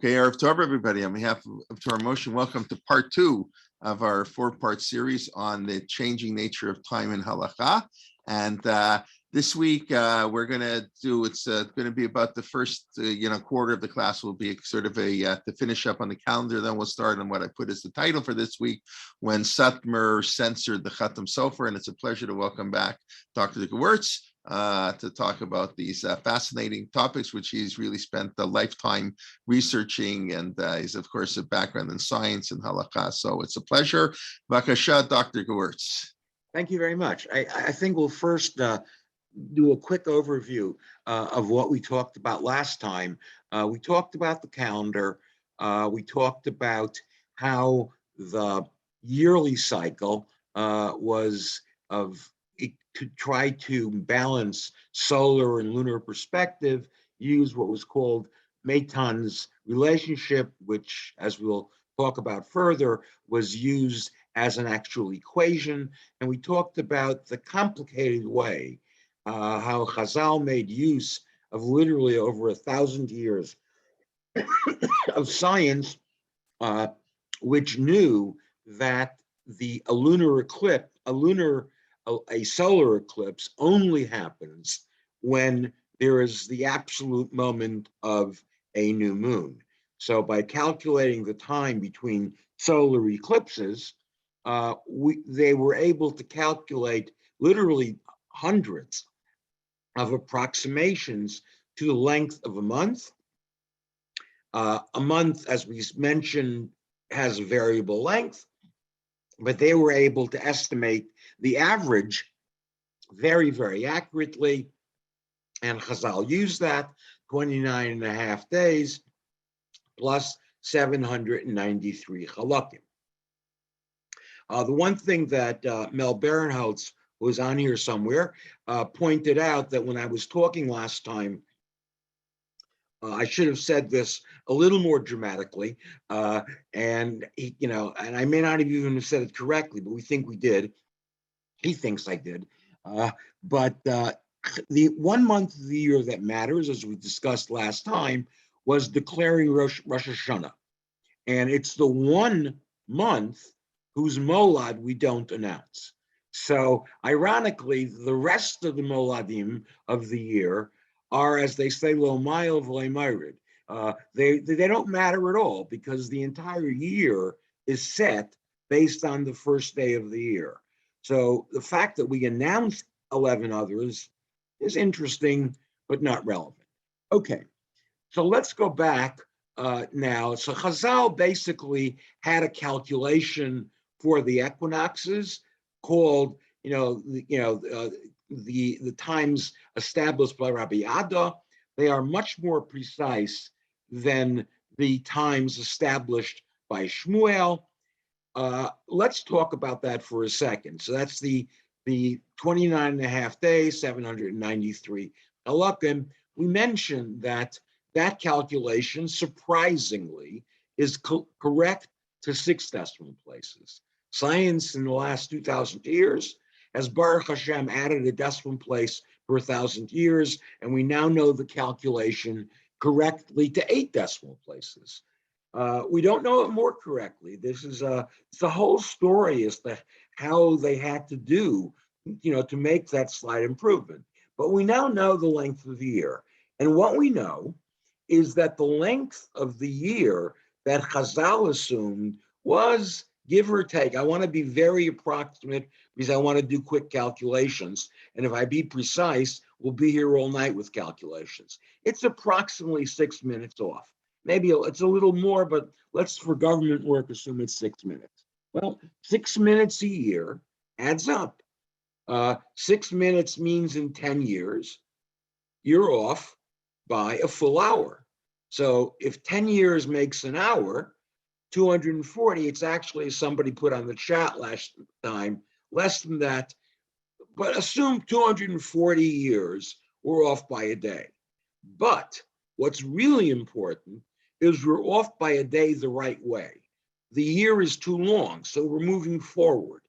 Okay, Erev Tov, everybody. On behalf of Torah Motion, welcome to part 2 of our 4-part series on the changing nature of time in Halakha. And this week we're going to do, it's going to be about the first quarter of the class will be sort of a to finish up on the calendar. Then we'll start on what I put as the title for this week, when Satmar censored the Ḥatam Sofer. And it's a pleasure to welcome back Dr. Gewirtz to talk about these fascinating topics, which he's really spent a lifetime researching, and he's of course a background in science and halakha. So it's a pleasure. Vakasha, Dr. Gewirtz. Thank you very much. I think we'll first do a quick overview of what we talked about last time. We talked about the calendar. We talked about how the yearly cycle was of it could try to balance solar and lunar perspective, use what was called Maton's relationship, which, as we'll talk about further, was used as an actual equation. And we talked about the complicated way how Chazal made use of literally over 1,000 years of science, which knew that a solar eclipse only happens when there is the absolute moment of a new moon. So by calculating the time between solar eclipses, they were able to calculate literally hundreds of approximations to the length of a month. A month, as we mentioned, has a variable length, but they were able to estimate the average very, very accurately. And Chazal used that 29.5 days plus 793 halakim. The one thing that Mel Barenholtz, who was on here somewhere, pointed out that when I was talking last time, I should have said this a little more dramatically, and I may not have even have said it correctly, but we think we did. He thinks I did. But the 1 month of the year that matters, as we discussed last time, was declaring Rosh Hashanah. And it's the 1 month whose molad we don't announce. So ironically, the rest of the moladim of the year are, as they say, lo mile v'lo myrid. They don't matter at all, because the entire year is set based on the first day of the year. So the fact that we announce 11 others is interesting, but not relevant. Okay, so let's go back now. So Chazal basically had a calculation for the equinoxes called, the times established by Rabbi Ada. They are much more precise than the times established by Shmuel. Let's talk about that for a second. So that's the 29.5 days, 793 halakim. We mentioned that calculation, surprisingly, is correct to 6 decimal places. Science in the last 2,000 years has, Baruch Hashem, added a decimal place per 1,000 years, and we now know the calculation correctly to 8 decimal places. We don't know it more correctly. This is it's the whole story as to how they had to do, to make that slight improvement. But we now know the length of the year. And what we know is that the length of the year that Chazal assumed was, give or take, I want to be very approximate because I want to do quick calculations. And if I be precise, we'll be here all night with calculations. It's approximately 6 minutes off. Maybe it's a little more, but let's, for government work, assume it's 6 minutes. Well, 6 minutes a year adds up. 6 minutes means in 10 years, you're off by a full hour. So if 10 years makes an hour, 240, it's actually, somebody put on the chat last time, less than that, but assume 240 years, we're off by a day. But what's really important is we're off by a day the right way. The year is too long, so we're moving forward.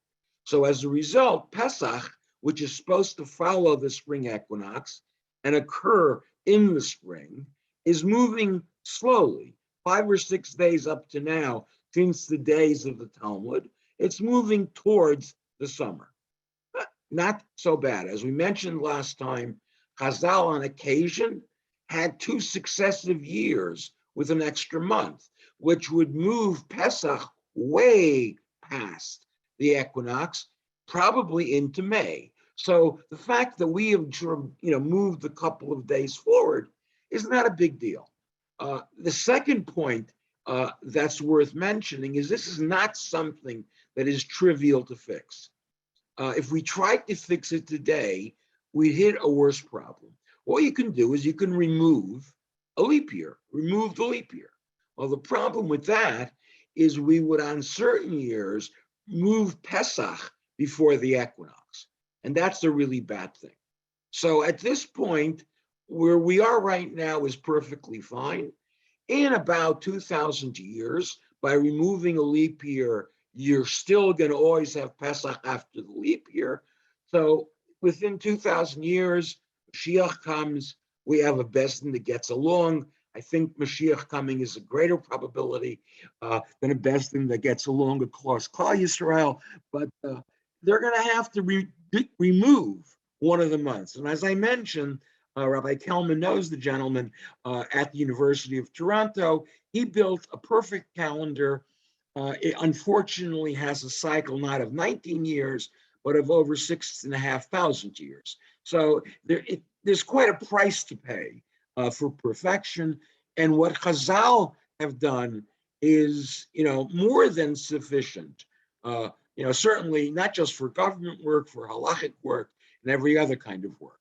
So as a result, Pesach, which is supposed to follow the spring equinox and occur in the spring, is moving slowly. 5 or 6 days up to now, since the days of the Talmud, it's moving towards the summer. Not so bad. As we mentioned last time, Chazal on occasion had 2 successive years with an extra month, which would move Pesach way past the equinox, probably into May. So the fact that we have moved a couple of days forward is not a big deal. The second point that's worth mentioning is this is not something that is trivial to fix. If we tried to fix it today, we'd hit a worse problem. What you can do is you can remove a leap year, remove the leap year. Well, the problem with that is we would, on certain years, move Pesach before the equinox. And that's a really bad thing. So at this point, where we are right now is perfectly fine. In about 2,000 years, by removing a leap year, you're still going to always have Pesach after the leap year. So within 2,000 years, Mashiach comes, we have a Besdin that gets along. I think Mashiach coming is a greater probability than a Besdin that gets along across Klal Yisrael, but they're going to have to remove one of the months. And as I mentioned, Rabbi Kelman knows the gentleman at the University of Toronto. He built a perfect calendar. It unfortunately has a cycle not of 19 years, but of over 6,500 years. So there's quite a price to pay for perfection. And what Chazal have done is, more than sufficient. Certainly not just for government work, for halakhic work, and every other kind of work.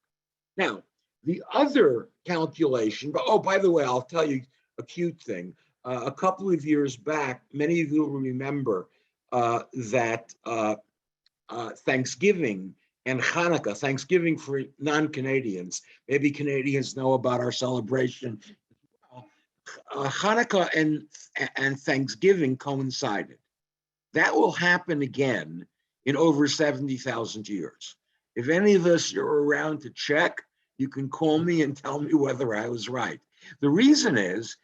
Now, the other calculation, by the way, I'll tell you a cute thing. A couple of years back, many of you will remember that Thanksgiving and Hanukkah, Thanksgiving for non-Canadians, maybe Canadians know about our celebration. Hanukkah and Thanksgiving coincided. That will happen again in over 70,000 years. If any of us are around to check, you can call me and tell me whether I was right. The reason is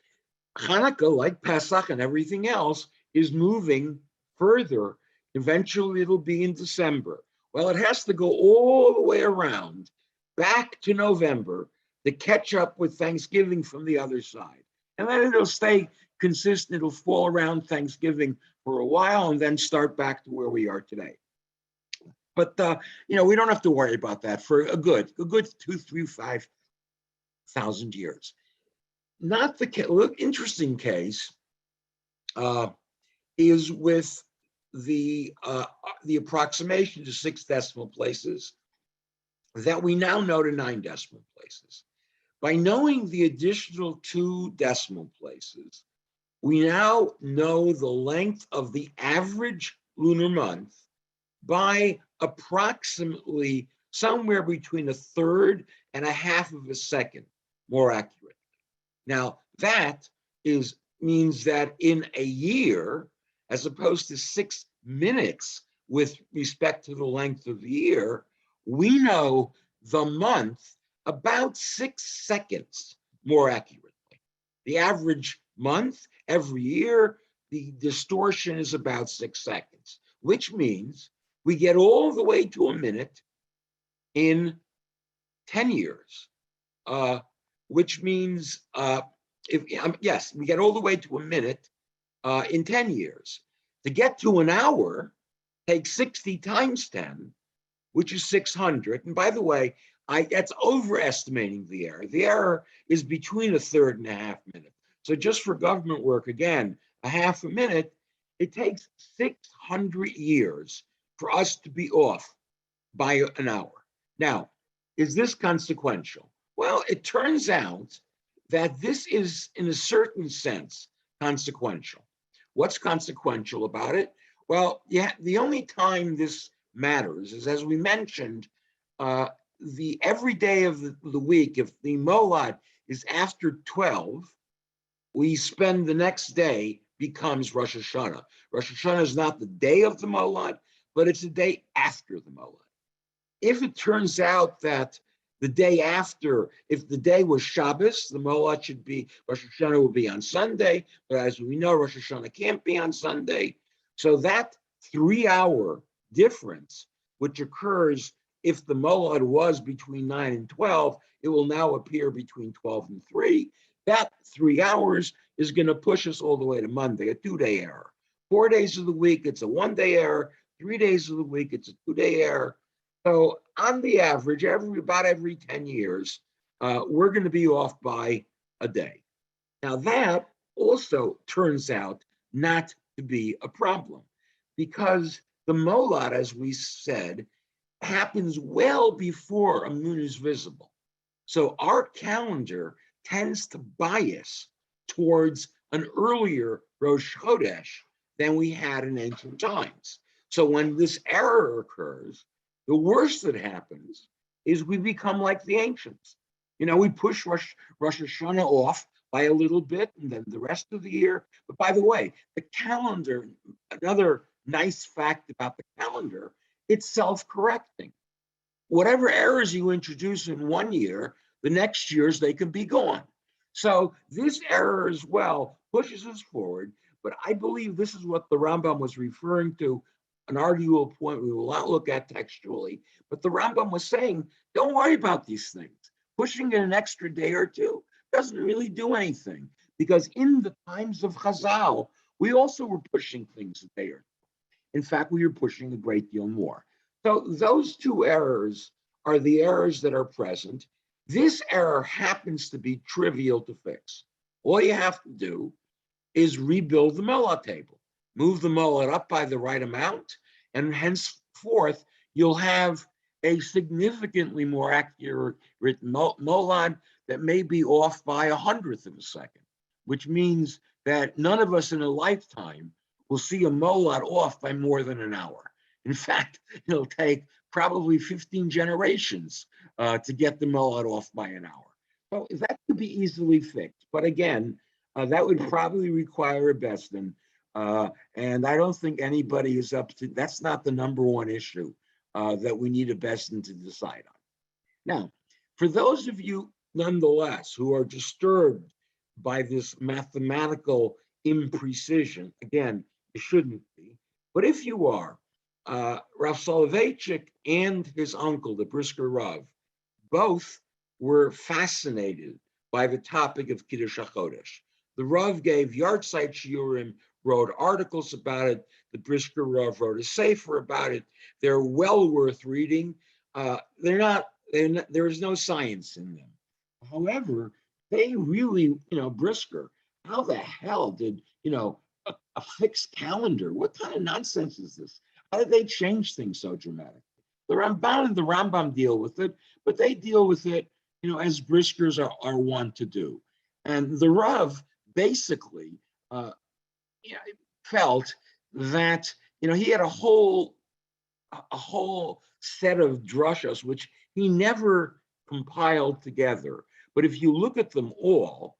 Hanukkah, like Pesach and everything else, is moving further. Eventually, it'll be in December. Well, it has to go all the way around back to November to catch up with Thanksgiving from the other side. And then it'll stay consistent. It'll fall around Thanksgiving for a while and then start back to where we are today. But, we don't have to worry about that for a good 2, 3, 5,000 years. Not the interesting case is with the approximation to 6 decimal places that we now know to 9 decimal places. By knowing the additional 2 decimal places, we now know the length of the average lunar month by approximately somewhere between 1/3 and 1/2 of a second, more accurately. Now, that means that in a year, as opposed to 6 minutes with respect to the length of the year, we know the month about 6 seconds more accurately. The average month every year, the distortion is about 6 seconds, which means we get all the way to a minute in 10 years, which means, we get all the way to a minute in 10 years. To get to an hour takes 60 times 10, which is 600. And by the way, that's overestimating the error. The error is between 1/3 and 1/2 minute. So just for government work, again, 1/2 a minute, it takes 600 years for us to be off by an hour. Now, is this consequential? Well, it turns out that this is, in a certain sense, consequential. What's consequential about it? Well, the only time this matters is, as we mentioned, every day of the week, if the molad is after 12, we spend the next day becomes Rosh Hashanah. Rosh Hashanah is not the day of the molad, but it's the day after the molad. If it turns out that The day after, if the day was Shabbos, the Molad should be, Rosh Hashanah will be on Sunday, but as we know, Rosh Hashanah can't be on Sunday. So that 3-hour difference, which occurs if the Molad was between 9 and 12, it will now appear between 12 and 3. That 3 hours is going to push us all the way to Monday, a 2-day error. 4 days of the week, it's a 1-day error. 3 days of the week, it's a 2-day error. So on the average, about every 10 years, we're going to be off by a day. Now that also turns out not to be a problem, because the Molad, as we said, happens well before a moon is visible. So our calendar tends to bias towards an earlier Rosh Chodesh than we had in ancient times. So when this error occurs, the worst that happens is we become like the ancients. We push Rosh Hashanah off by a little bit, and then the rest of the year. But by the way, the calendar, another nice fact about the calendar, it's self-correcting. Whatever errors you introduce in one year, the next years they can be gone. So this error as well pushes us forward. But I believe this is what the Rambam was referring to, an arguable point we will not look at textually. But the Rambam was saying, don't worry about these things. Pushing it an extra day or two doesn't really do anything, because in the times of Chazal, we also were pushing things a day or two. In fact, we were pushing a great deal more. So those two errors are the errors that are present. This error happens to be trivial to fix. All you have to do is rebuild the Molad table. Move the Molad up by the right amount, and henceforth, you'll have a significantly more accurate Molad that may be off by 100th of a second, which means that none of us in a lifetime will see a Molad off by more than an hour. In fact, it'll take probably 15 generations to get the Molad off by an hour. So that could be easily fixed. But again, that would probably require a Besdin. And I don't think anybody is up to, that's not the number one issue that we need a Besdin to decide on. Now, for those of you, nonetheless, who are disturbed by this mathematical imprecision, again, you shouldn't be, but if you are, Rav Soloveitchik and his uncle, the Brisker Rav, both were fascinated by the topic of Kiddush HaChodesh. The Rav gave yahrzeit shiurim, wrote articles about it. The Brisker Rav wrote a sefer about it. They're well worth reading. There is no science in them. However, they really, Brisker, how the hell did, a fixed calendar? What kind of nonsense is this? How did they change things so dramatically? The Ramban and the Rambam deal with it, but they deal with it, as Briskers are wont to do. And the Rav basically felt that, he had a whole set of drushas, which he never compiled together. But if you look at them all,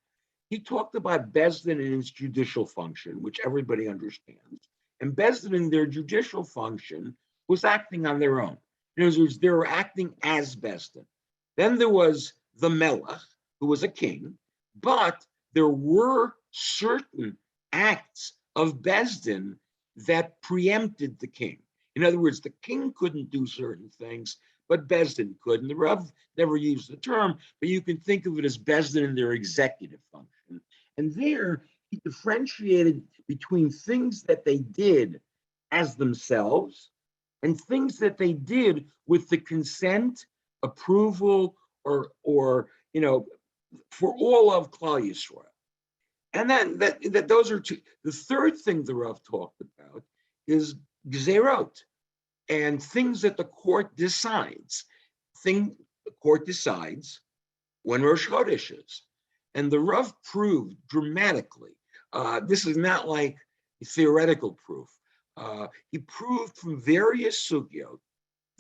he talked about Besdin and its judicial function, which everybody understands. And Besdin in their judicial function was acting on their own. In other words, they were acting as Besdin. Then there was the Melech, who was a king, but there were certain acts of Besdin that preempted the king. In other words, the king couldn't do certain things, but Besdin could. And the Rav never used the term, but you can think of it as Besdin in their executive function. And there, he differentiated between things that they did as themselves and things that they did with the consent, approval, or for all of Klal Yisrael. And then that those are two. The third thing the Rav talked about is gzerot, and things that the court decides. The court decides when Rosh Chodesh is. And the Rav proved dramatically, this is not like theoretical proof. He proved from various sugyot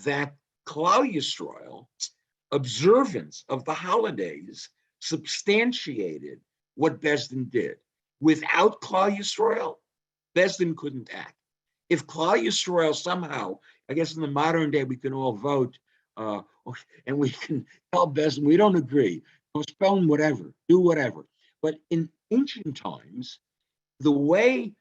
that Klal Yisrael observance of the holidays substantiated what Besdin did. Without Klal Yisrael, Besdin couldn't act. If Klal Yisrael somehow, I guess in the modern day, we can all vote uh, and we can tell Bezdin we don't agree, postpone whatever, do whatever. But in ancient times, the way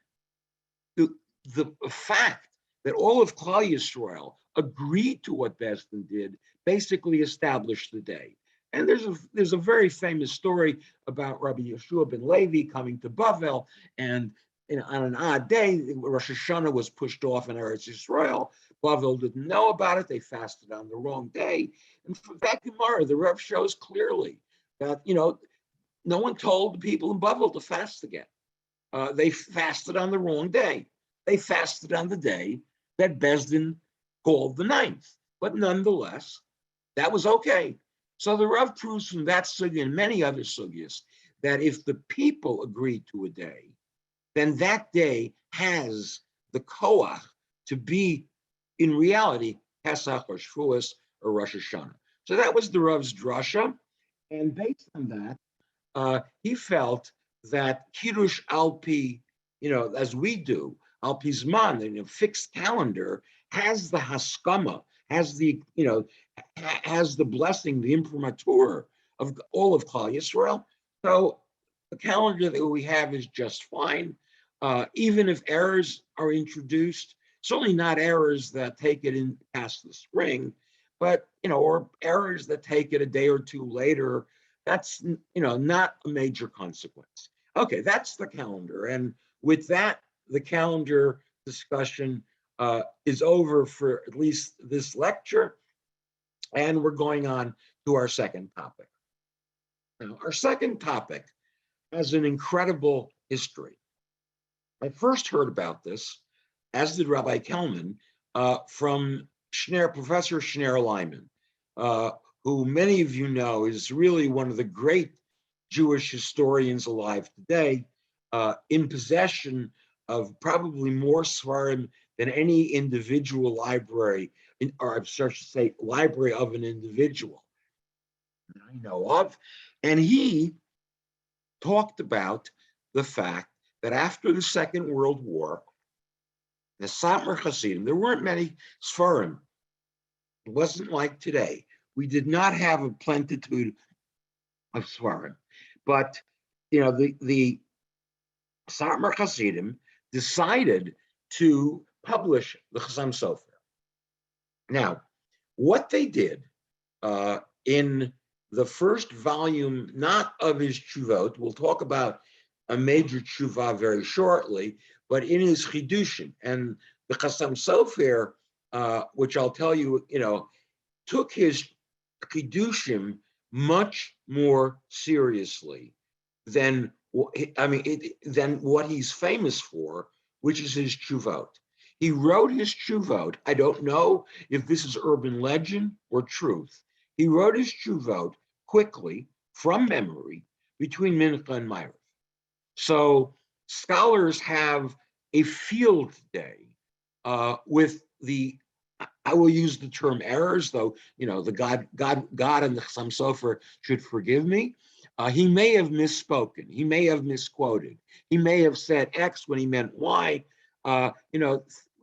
the fact that all of Klal Yisrael agreed to what Bezdin did basically established the day. And there's a very famous story about Rabbi Yeshua ben Levi coming to Bavel, and on an odd day, Rosh Hashanah was pushed off in Eretz Yisrael. Bavel didn't know about it. They fasted on the wrong day. And from that Gemara, the Rav shows clearly that, no one told the people in Bavel to fast again. They fasted on the wrong day. They fasted on the day that Bezdin called the 9th. But nonetheless, that was okay. So the Rav proves from that sugya and many other sugyas that if the people agree to a day, then that day has the koach to be, in reality, Pesach or Shavuos or Rosh Hashanah. So that was the Rav's drasha. And based on that, he felt that Kiddush Alpi, as we do, Alpi Zman, in a fixed calendar, has the haskama, has the, has the blessing, the imprimatur of all of Klal Yisrael. So the calendar that we have is just fine, even if errors are introduced. Certainly not errors that take it in past the spring, but or errors that take it a day or two later. That's not a major consequence. Okay, that's the calendar, and with that, the calendar discussion is over for at least this lecture, and we're going on to our second topic. Now, our second topic has an incredible history. I first heard about this, as did Rabbi Kelman, from Professor Shneur Lyman, who many of you know is really one of the great Jewish historians alive today, in possession of probably more Svarim than any individual library, or I should say, library of an individual that I know of. And he talked about the fact that after the Second World War, the Satmar Hasidim, there weren't many Svarim. It wasn't like today. We did not have a plenitude of Svarim. But, the Satmar Hasidim decided to publish the Ḥatam Sofer. Now, what they did in the first volume, not of his Tshuvot, we'll talk about a major Tshuvah very shortly, but in his Chidushim, and the Ḥatam Sofer, which I'll tell you, took his Chidushim much more seriously than what he's famous for, which is his Tshuvot. He wrote his Tshuvot. I don't know if this is urban legend or truth. He wrote his Tshuvot quickly, from memory, between Mincha and Ma'ariv. So scholars have a field day with the, I will use the term errors, though, the God and the Ḥatam Sofer should forgive me. He may have misspoken. He may have misquoted. He may have said X when he meant Y.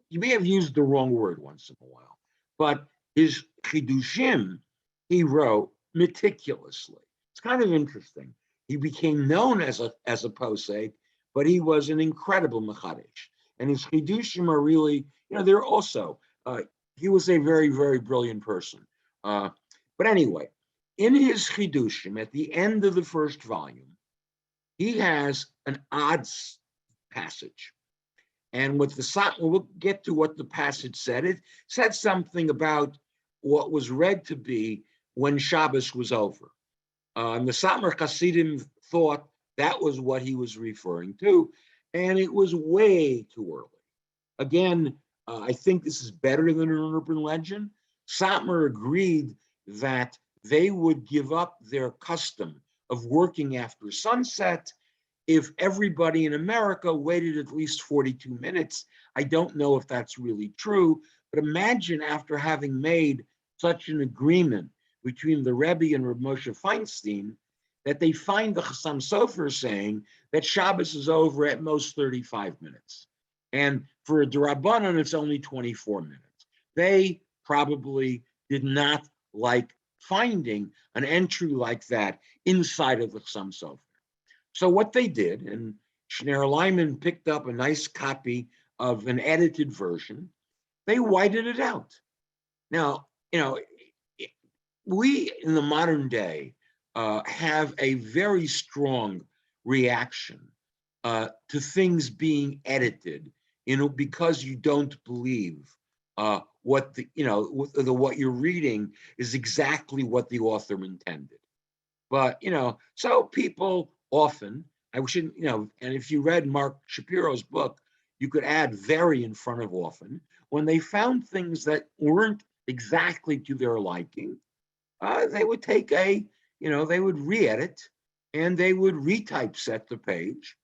He may have used the wrong word once in a while. But his Chidushim, he wrote meticulously. It's kind of interesting. He became known as a posek, but he was an incredible mechadish. And his Chidushim are really, they're also, he was a very, very brilliant person. But anyway, in his Chidushim, at the end of the first volume, he has an odd passage. And with the Satmar, we'll get to what the passage said. It said something about what was read to be when Shabbos was over. And the Satmar Hasidim thought that was what he was referring to, and it was way too early. Again, I think this is better than an urban legend. Satmar agreed that they would give up their custom of working after sunset if everybody in America waited at least 42 minutes. I don't know if that's really true, but imagine after having made such an agreement between the Rebbe and Reb Moshe Feinstein, that they find the Ḥatam Sofer saying that Shabbos is over at most 35 minutes. And for a D'Rabbanan, it's only 24 minutes. They probably did not like finding an entry like that inside of the Ḥatam Sofer. So what they did, and Schneider Lyman picked up a nice copy of an edited version, they whited it out. Now, we in the modern day have a very strong reaction to things being edited, because you don't believe what what you're reading is exactly what the author intended. But so people often, I shouldn't, and if you read Mark Shapiro's book, you could add very in front of often, when they found things that weren't exactly to their liking, they would take they would re-edit and they would retypeset the page,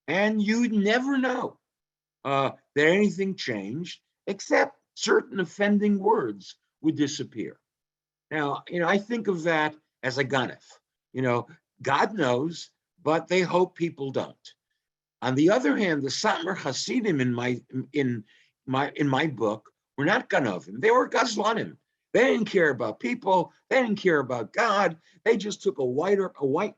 and you'd never know that anything changed, except certain offending words would disappear. Now, I think of that as a ganef. God knows, but they hope people don't. On the other hand, the Satmar Hasidim in my book were not ganovim; they were gazlanim. They didn't care about people. They didn't care about God. They just took a white,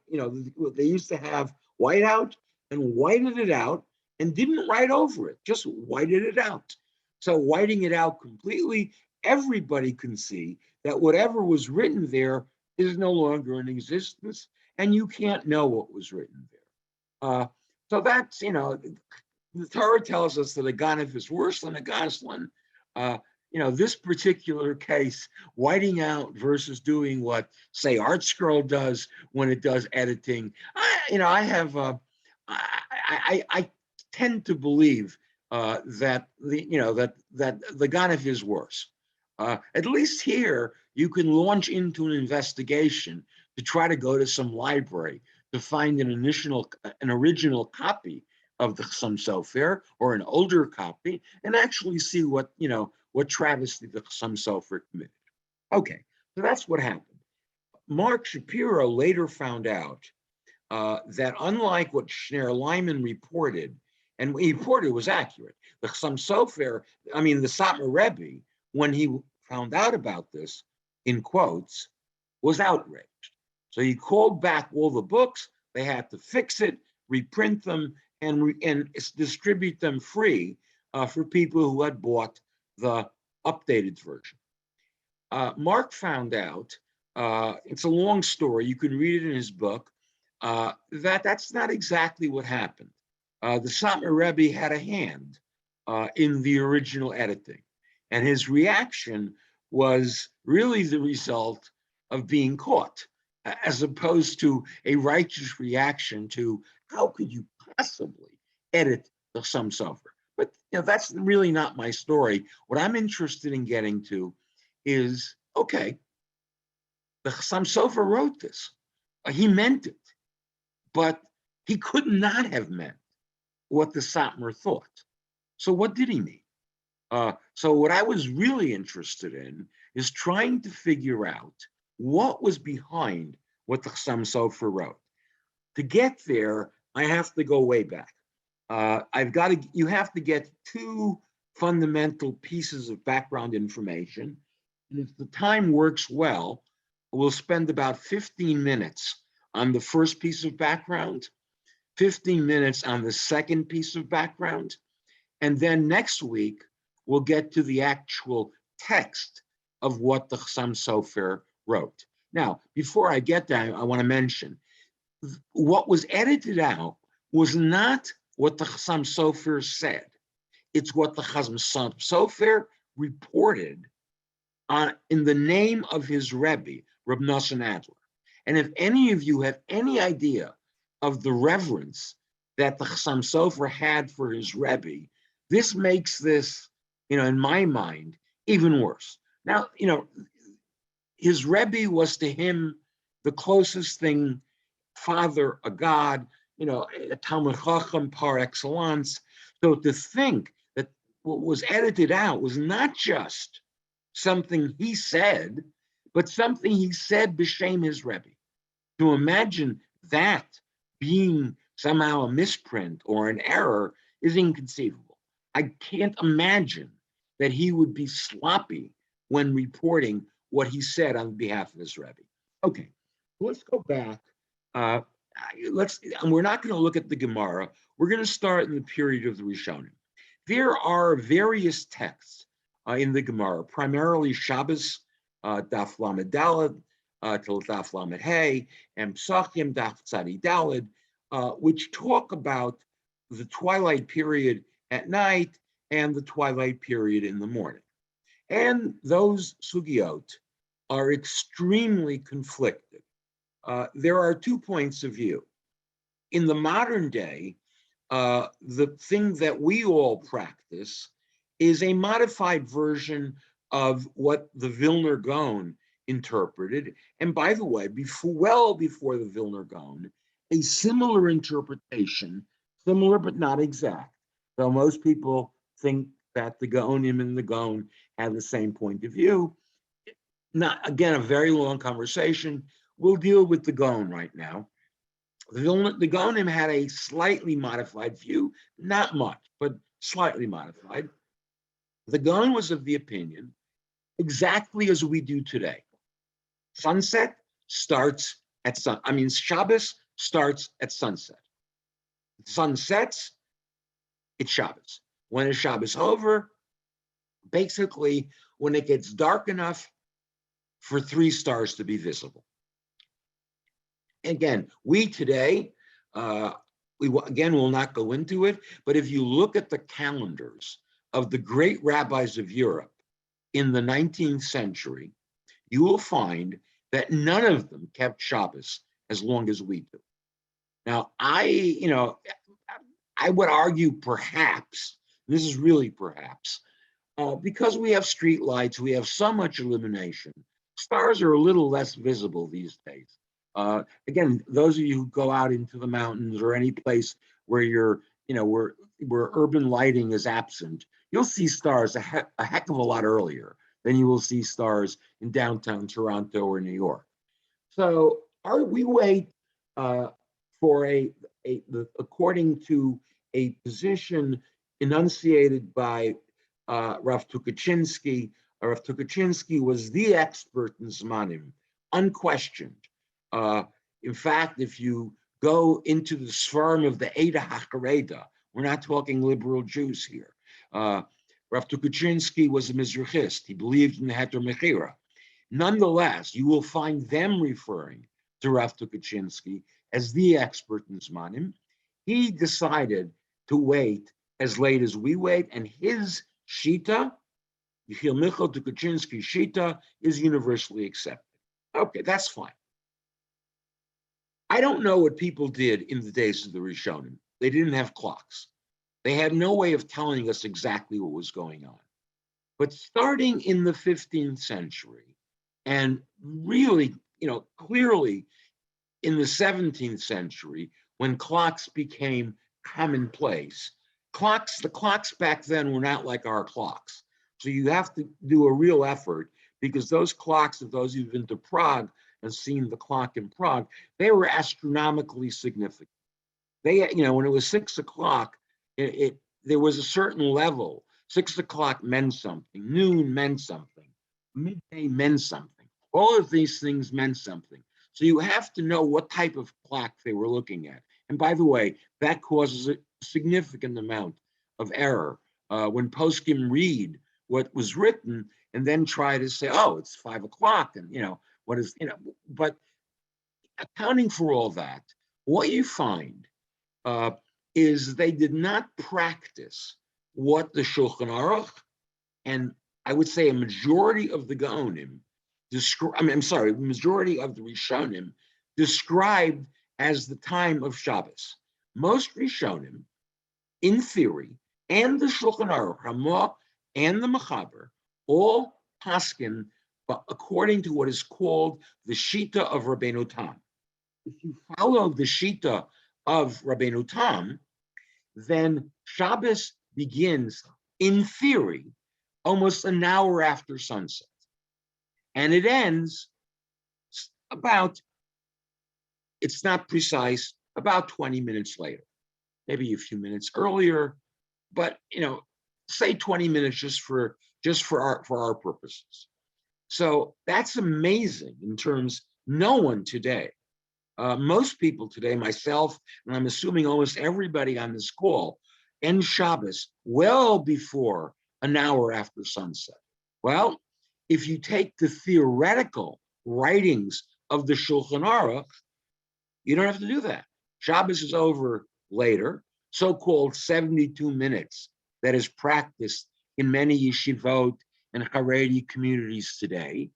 they used to have whiteout and whited it out and didn't write over it, just whited it out. So whiting it out completely, everybody can see that whatever was written there is no longer in existence, and you can't know what was written there. So that's, the Torah tells us that a ganef is worse than a goslan. This particular case, whiting out versus doing what, say, ArtScroll does when it does editing. I tend to believe that the ganef is worse. At least here, you can launch into an investigation to try to go to some library to find an original copy of the Ḥatam Sofer or an older copy, and actually see what travesty the Ḥatam Sofer committed. Okay, so that's what happened. Mark Shapiro later found out that unlike what Schneider Lyman reported, and he reported was accurate, the Ḥatam Sofer, the Satmar Rebbe, when he found out about this, in quotes, was outraged. So he called back all the books. They had to fix it, reprint them, and distribute them free for people who had bought the updated version. Mark found out, it's a long story, you can read it in his book, that's not exactly what happened. The Satmar Rebbe had a hand in the original editing, and his reaction was really the result of being caught, as opposed to a righteous reaction to how could you possibly edit the Ḥatam Sofer. But that's really not my story. What I'm interested in getting to is, okay, the Ḥatam Sofer wrote this. He meant it, but he could not have meant what the Satmar thought. So what did he mean? So what I was really interested in is trying to figure out what was behind what the Ḥatam Sofer wrote. To get there, I have to go way back. You have to get two fundamental pieces of background information. And if the time works well, we'll spend about 15 minutes on the first piece of background, 15 minutes on the second piece of background, and then next week, we'll get to the actual text of what the Ḥatam Sofer wrote. Now, before I get there, I want to mention, what was edited out was not what the Ḥatam Sofer said. It's what the Ḥatam Sofer reported in the name of his Rebbe, Reb Nosson Adler. And if any of you have any idea of the reverence that the Ḥatam Sofer had for his Rebbe, this makes this, in my mind, even worse. Now, his Rebbe was to him the closest thing, father, a god, a Talmud Chacham par excellence. So to think that what was edited out was not just something he said, but something he said b'shem his Rebbe. To imagine that being somehow a misprint or an error is inconceivable. I can't imagine that he would be sloppy when reporting what he said on behalf of his Rebbe. Okay, let's go back. And we're not going to look at the Gemara. We're going to start in the period of the Rishonim. There are various texts in the Gemara, primarily Shabbos, Daf Lamed Daled, till Daf Lamed Hey, and Psachim, Daf Tzadi Daled, which talk about the twilight period at night and the twilight period in the morning. And those sugiot are extremely conflicted. There are 2 points of view. In the modern day, the thing that we all practice is a modified version of what the Vilna Gaon interpreted. And by the way, well before the Vilna Gaon, a similar interpretation, similar but not exact, though most people think that the Gaonim and the Gaon had the same point of view. Not, again, a very long conversation. We'll deal with the Gaon right now. The Gaonim had a slightly modified view, not much, but slightly modified. The Gaon was of the opinion, exactly as we do today. Sunset starts at Shabbos starts at sunset. Sun sets, it's Shabbos. When is Shabbos over? Basically, when it gets dark enough for 3 stars to be visible. Again, we today, we will not go into it, but if you look at the calendars of the great rabbis of Europe in the 19th century, you will find that none of them kept Shabbos as long as we do. Now, I would argue perhaps, this is really perhaps, because we have street lights, we have so much illumination, stars are a little less visible these days. Again, those of you who go out into the mountains or any place where where urban lighting is absent, you'll see stars a heck of a lot earlier than you will see stars in downtown Toronto or New York. So we wait for according to a position enunciated by Rav Tukachinsky. Rav Tukachinsky was the expert in zemanim, unquestioned. In fact, if you go into the Sfarim of the Eda HaChareda, we're not talking liberal Jews here. Rav Tukachinsky was a Mizrachist. He believed in the Heter Mechira. Nonetheless, you will find them referring to Rav Tukachinsky as the expert in zemanim. He decided to wait as late as we wait, and his shita, Yechiel Michal Tukachinsky's shita, is universally accepted. Okay, that's fine. I don't know what people did in the days of the Rishonim. They didn't have clocks. They had no way of telling us exactly what was going on. But starting in the 15th century, and really, clearly in the 17th century, when clocks became commonplace, the clocks back then were not like our clocks. So you have to do a real effort, because those clocks, if those who've been to Prague and seen the clock in Prague, they were astronomically significant. They, when it was 6 o'clock, there was a certain level. 6 o'clock meant something. Noon meant something. Midday meant something. All of these things meant something. So you have to know what type of clock they were looking at. And by the way, that causes a significant amount of error when poskim read what was written and then try to say, oh, it's 5 o'clock, and what is, but accounting for all that, what you find is they did not practice what the Shulchan Aruch, and I would say a majority of the Gaonim, majority of the Rishonim described as the time of Shabbos. Most Rishonim, in theory, and the Shulchan Aruch, Ramah, and the Mechaber, all paskin, but according to what is called the Shita of Rabbeinu Tam. If you follow the Shita of Rabbeinu Tam, then Shabbos begins, in theory, almost an hour after sunset. And it ends about, it's not precise, about 20 minutes later, maybe a few minutes earlier, but say 20 minutes just for our purposes. So that's amazing in terms, no one today, most people today, myself, and I'm assuming almost everybody on this call, end Shabbos well before an hour after sunset. Well, if you take the theoretical writings of the Shulchan Aruch, you don't have to do that. Shabbos is over later, so-called 72 minutes that is practiced in many yeshivot and Haredi communities today.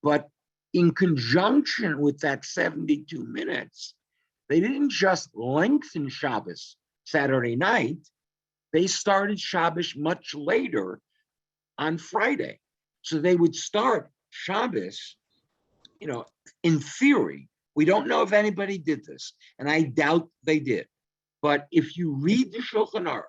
But in conjunction with that 72 minutes, they didn't just lengthen Shabbos Saturday night, they started Shabbos much later on Friday. So they would start Shabbos, in theory. We don't know if anybody did this, and I doubt they did. But if you read the Shulchan Aruch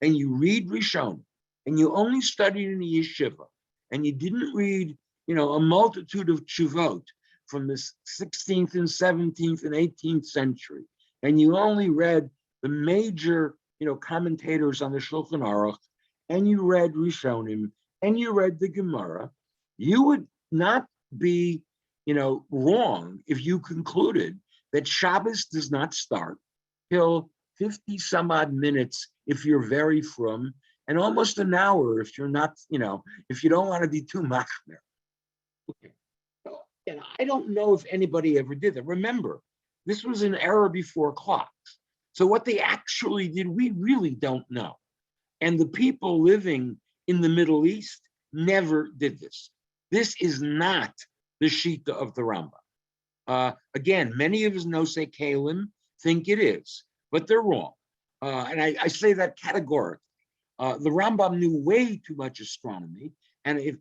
and you read Rishon, and you only studied in the yeshiva, and you didn't read, a multitude of tshuvot from the 16th and 17th and 18th century, and you only read the major, commentators on the Shulchan Aruch, and you read Rishonim, and you read the Gemara, you would not be, wrong if you concluded that Shabbos does not start till 50 some odd minutes if you're very frum, and almost an hour if you're not, if you don't want to be too machmer. Okay. So, and I don't know if anybody ever did that. Remember, this was an era before clocks. So what they actually did, we really don't know. And the people living in the Middle East never did this. This is not the Shita of the Rambam. Again, many of us Nosei Kalim think it is, but they're wrong. And I say that categorically. The Rambam knew way too much astronomy. And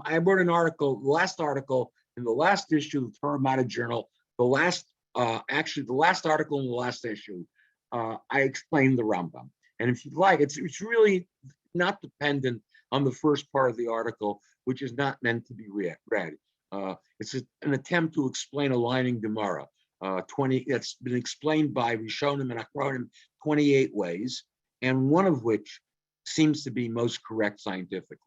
I wrote an article, the last article in the last issue of the Torah Matters Journal, the last article in the last issue, I explained the Rambam. And if you'd like, it's really not dependent on the first part of the article, which is not meant to be read. It's an attempt to explain a line in Gemara, that's been explained by Rishonim and Achronim 28 ways, and one of which seems to be most correct scientifically.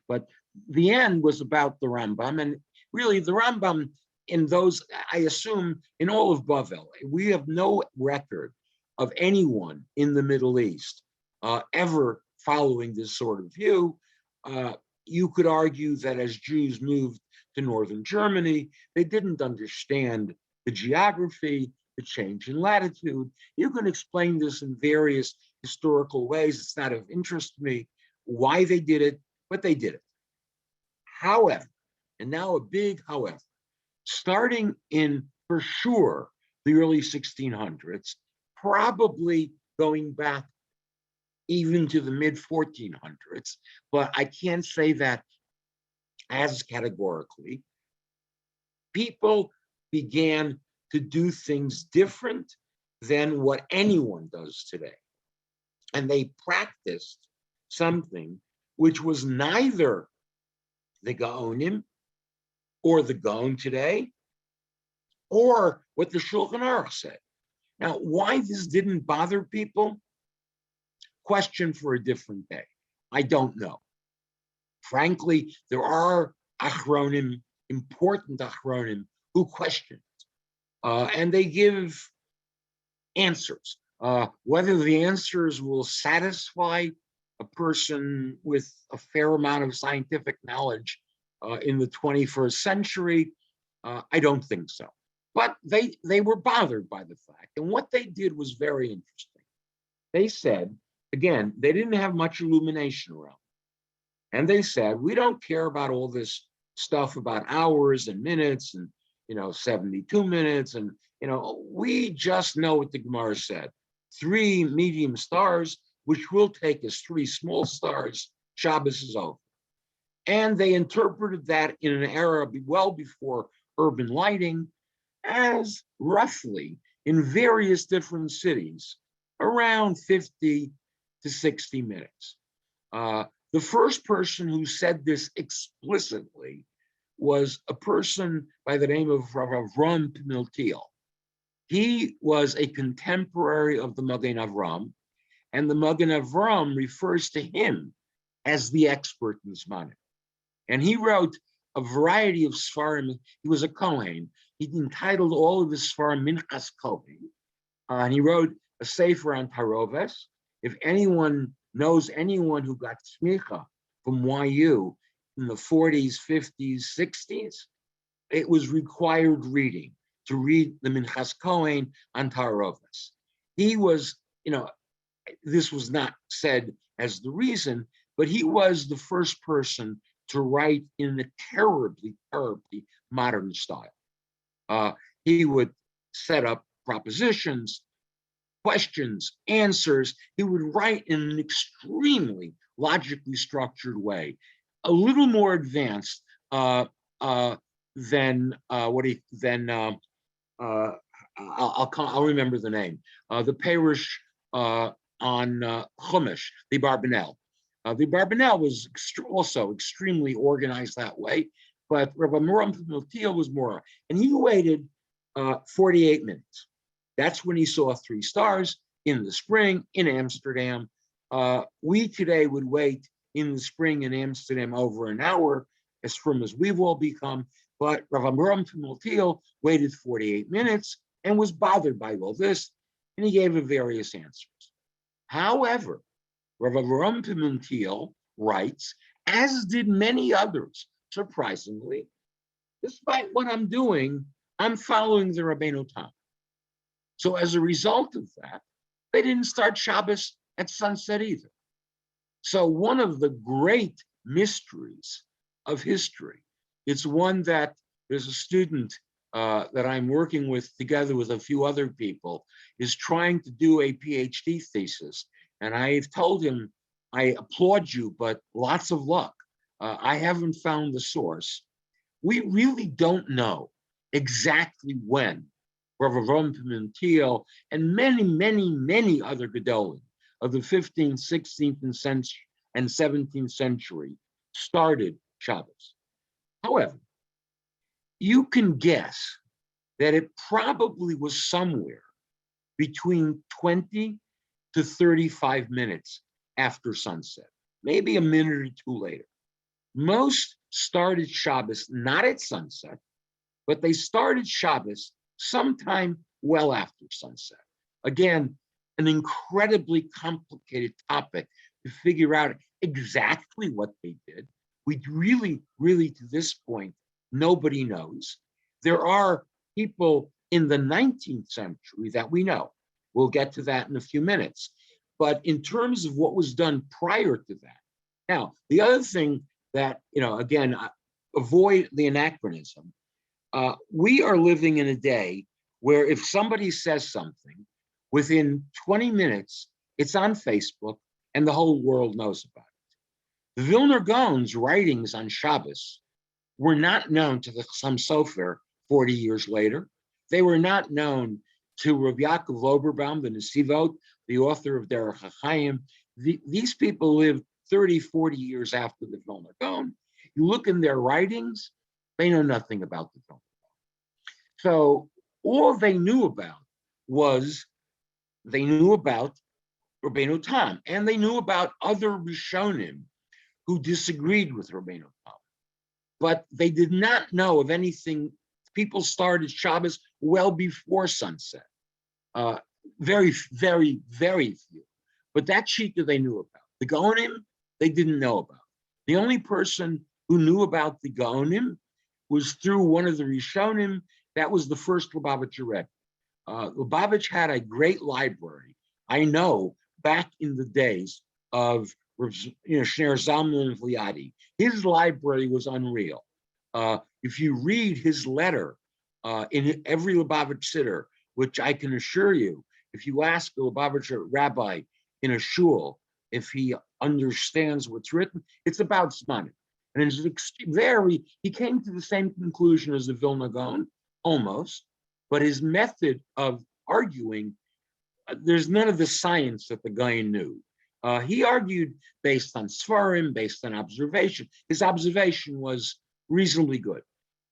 But the end was about the Rambam, and really the Rambam in those, I assume, in all of Bavel, we have no record of anyone in the Middle East ever following this sort of view. You could argue that as Jews moved to northern Germany, they didn't understand the geography, the change in latitude. You can explain this in various historical ways. It's not of interest to me why they did it, but they did it. However, and now a big however, starting in, for sure, the early 1600s, probably going back even to the mid 1400s, but I can't say that as categorically, people began to do things different than what anyone does today. And they practiced something which was neither the Gaonim or the Gaon today, or what the Shulchan Aruch said. Now, why this didn't bother people? Question for a different day. I don't know. Frankly, there are Achronim, important Achronim, who question it. And they give answers. Whether the answers will satisfy a person with a fair amount of scientific knowledge in the 21st century, I don't think so. But they were bothered by the fact. And what they did was very interesting. They said, again, they didn't have much illumination around. And they said, we don't care about all this stuff about hours and minutes and 72 minutes. And we just know what the Gemara said. 3 medium stars, which will take us 3 small stars, Shabbos is over. And they interpreted that in an era well before urban lighting as roughly in various different cities, around 50 to 60 minutes. The first person who said this explicitly was a person by the name of Rav Avram Pimiltiel. He was a contemporary of the Magen Avram, and the Magen Avram refers to him as the expert in zemanim. And he wrote a variety of Sfarim. He was a Kohen. He entitled all of his Sfarim Minchas Kohen. And he wrote a sefer on Taroves. If anyone knows anyone who got smicha from YU in the 40s, 50s, 60s, it was required reading to read the Minchas Kohen on Taroves. He was, this was not said as the reason, but he was the first person to write in a terribly, terribly modern style. He would set up propositions, questions, answers. He would write in an extremely logically structured way, a little more advanced than I'll remember the name. The Parish on Chumash, the Barbanel. The Barbanel was also extremely organized that way, but Rabbi Muram Miltiel was more, and he waited 48 minutes. That's when he saw 3 stars in the spring in Amsterdam. We today would wait in the spring in Amsterdam over an hour, as firm as we've all become, but Rabbi Muram Miltiel waited 48 minutes and was bothered by all this, and he gave various answers. However, Rabbi Muram Miltiel writes, as did many others, surprisingly, despite what I'm doing, I'm following the Rabbeinu Tam. So as a result of that, they didn't start Shabbos at sunset either. So one of the great mysteries of history, it's one that there's a student that I'm working with together with a few other people, is trying to do a PhD thesis. And I've told him, I applaud you, but lots of luck. I haven't found the source. We really don't know exactly when Rav Avraham Pimentel and many, many, many other Gedolim of the 15th, 16th, and 17th century started Shabbos. However, you can guess that it probably was somewhere between 20 to 35 minutes after sunset, maybe a minute or 2 later. Most started Shabbos not at sunset, but they started Shabbos sometime well after sunset. Again, an incredibly complicated topic to figure out exactly what they did. We really, to this point, nobody knows. There are people in the 19th century that we know. We'll get to that in a few minutes. But in terms of what was done prior to that, now, the other thing that, again, avoid the anachronism. We are living in a day where if somebody says something, within 20 minutes, it's on Facebook and the whole world knows about it. The Vilna Gaon's writings on Shabbos were not known to the Ḥatam Sofer 40 years later. They were not known to Rabbi Yaakov Oberbaum, the Nesivot, the author of Derech HaChaim. These people lived 30, 40 years after the Vilna Gaon. You look in their writings, they know nothing about the Vilna Gaon. So all they knew about was, they knew about Rabbeinu Tam, and they knew about other Rishonim who disagreed with Rabbeinu Tam. But they did not know of anything. People started Shabbos well before sunset. Very, very, very few. But that Shita they knew about. The Gaonim, they didn't know about. The only person who knew about the Gaonim was through one of the Rishonim. That was the first Lubavitcher Rebbe. Lubavitch had a great library. I know back in the days of Shner Zalman and Vliadi, his library was unreal. If you read his letter in every Lubavitch Siddur, which I can assure you, if you ask a Lubavitcher rabbi in a shul if he understands what's written, it's about zemanim. And it's he came to the same conclusion as the Vilna Gaon, almost, but his method of arguing, there's none of the science that the guy knew. He argued based on Sfarim, based on observation. His observation was reasonably good.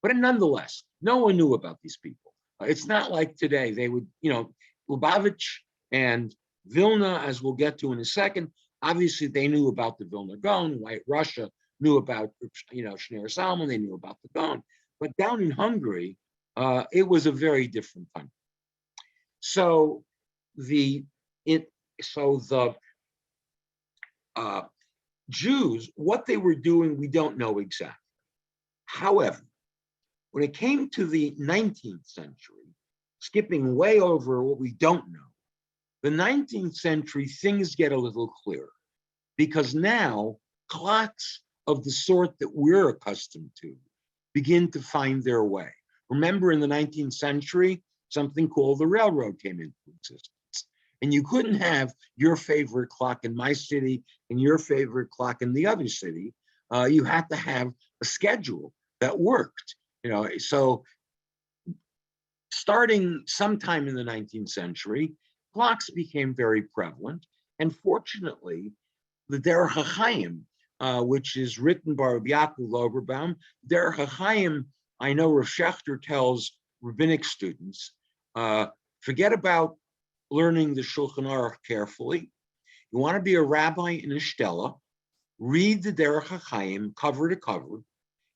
But nonetheless, no one knew about these people. It's not like today. They would, Lubavitch and Vilna, as we'll get to in a second, obviously they knew about the Vilna Gaon, White Russia, knew about, Shneir Salmon, they knew about the Gaon. But down in Hungary, it was a very different country. So the Jews, what they were doing, we don't know exactly. However, when it came to the 19th century, skipping way over what we don't know, the 19th century, things get a little clearer, because now clocks of the sort that we're accustomed to begin to find their way. Remember, in the 19th century, something called the railroad came into existence. And you couldn't have your favorite clock in my city and your favorite clock in the other city. You had to have a schedule that worked. So starting sometime in the 19th century, clocks became very prevalent. And fortunately, the Derech HaChaim, which is written by Rabbi Yaakov Loberbaum, Derech HaChaim, I know Rav Schechter tells rabbinic students, forget about learning the Shulchan Aruch carefully. You want to be a rabbi in a shtela, read the Derech HaChaim cover to cover,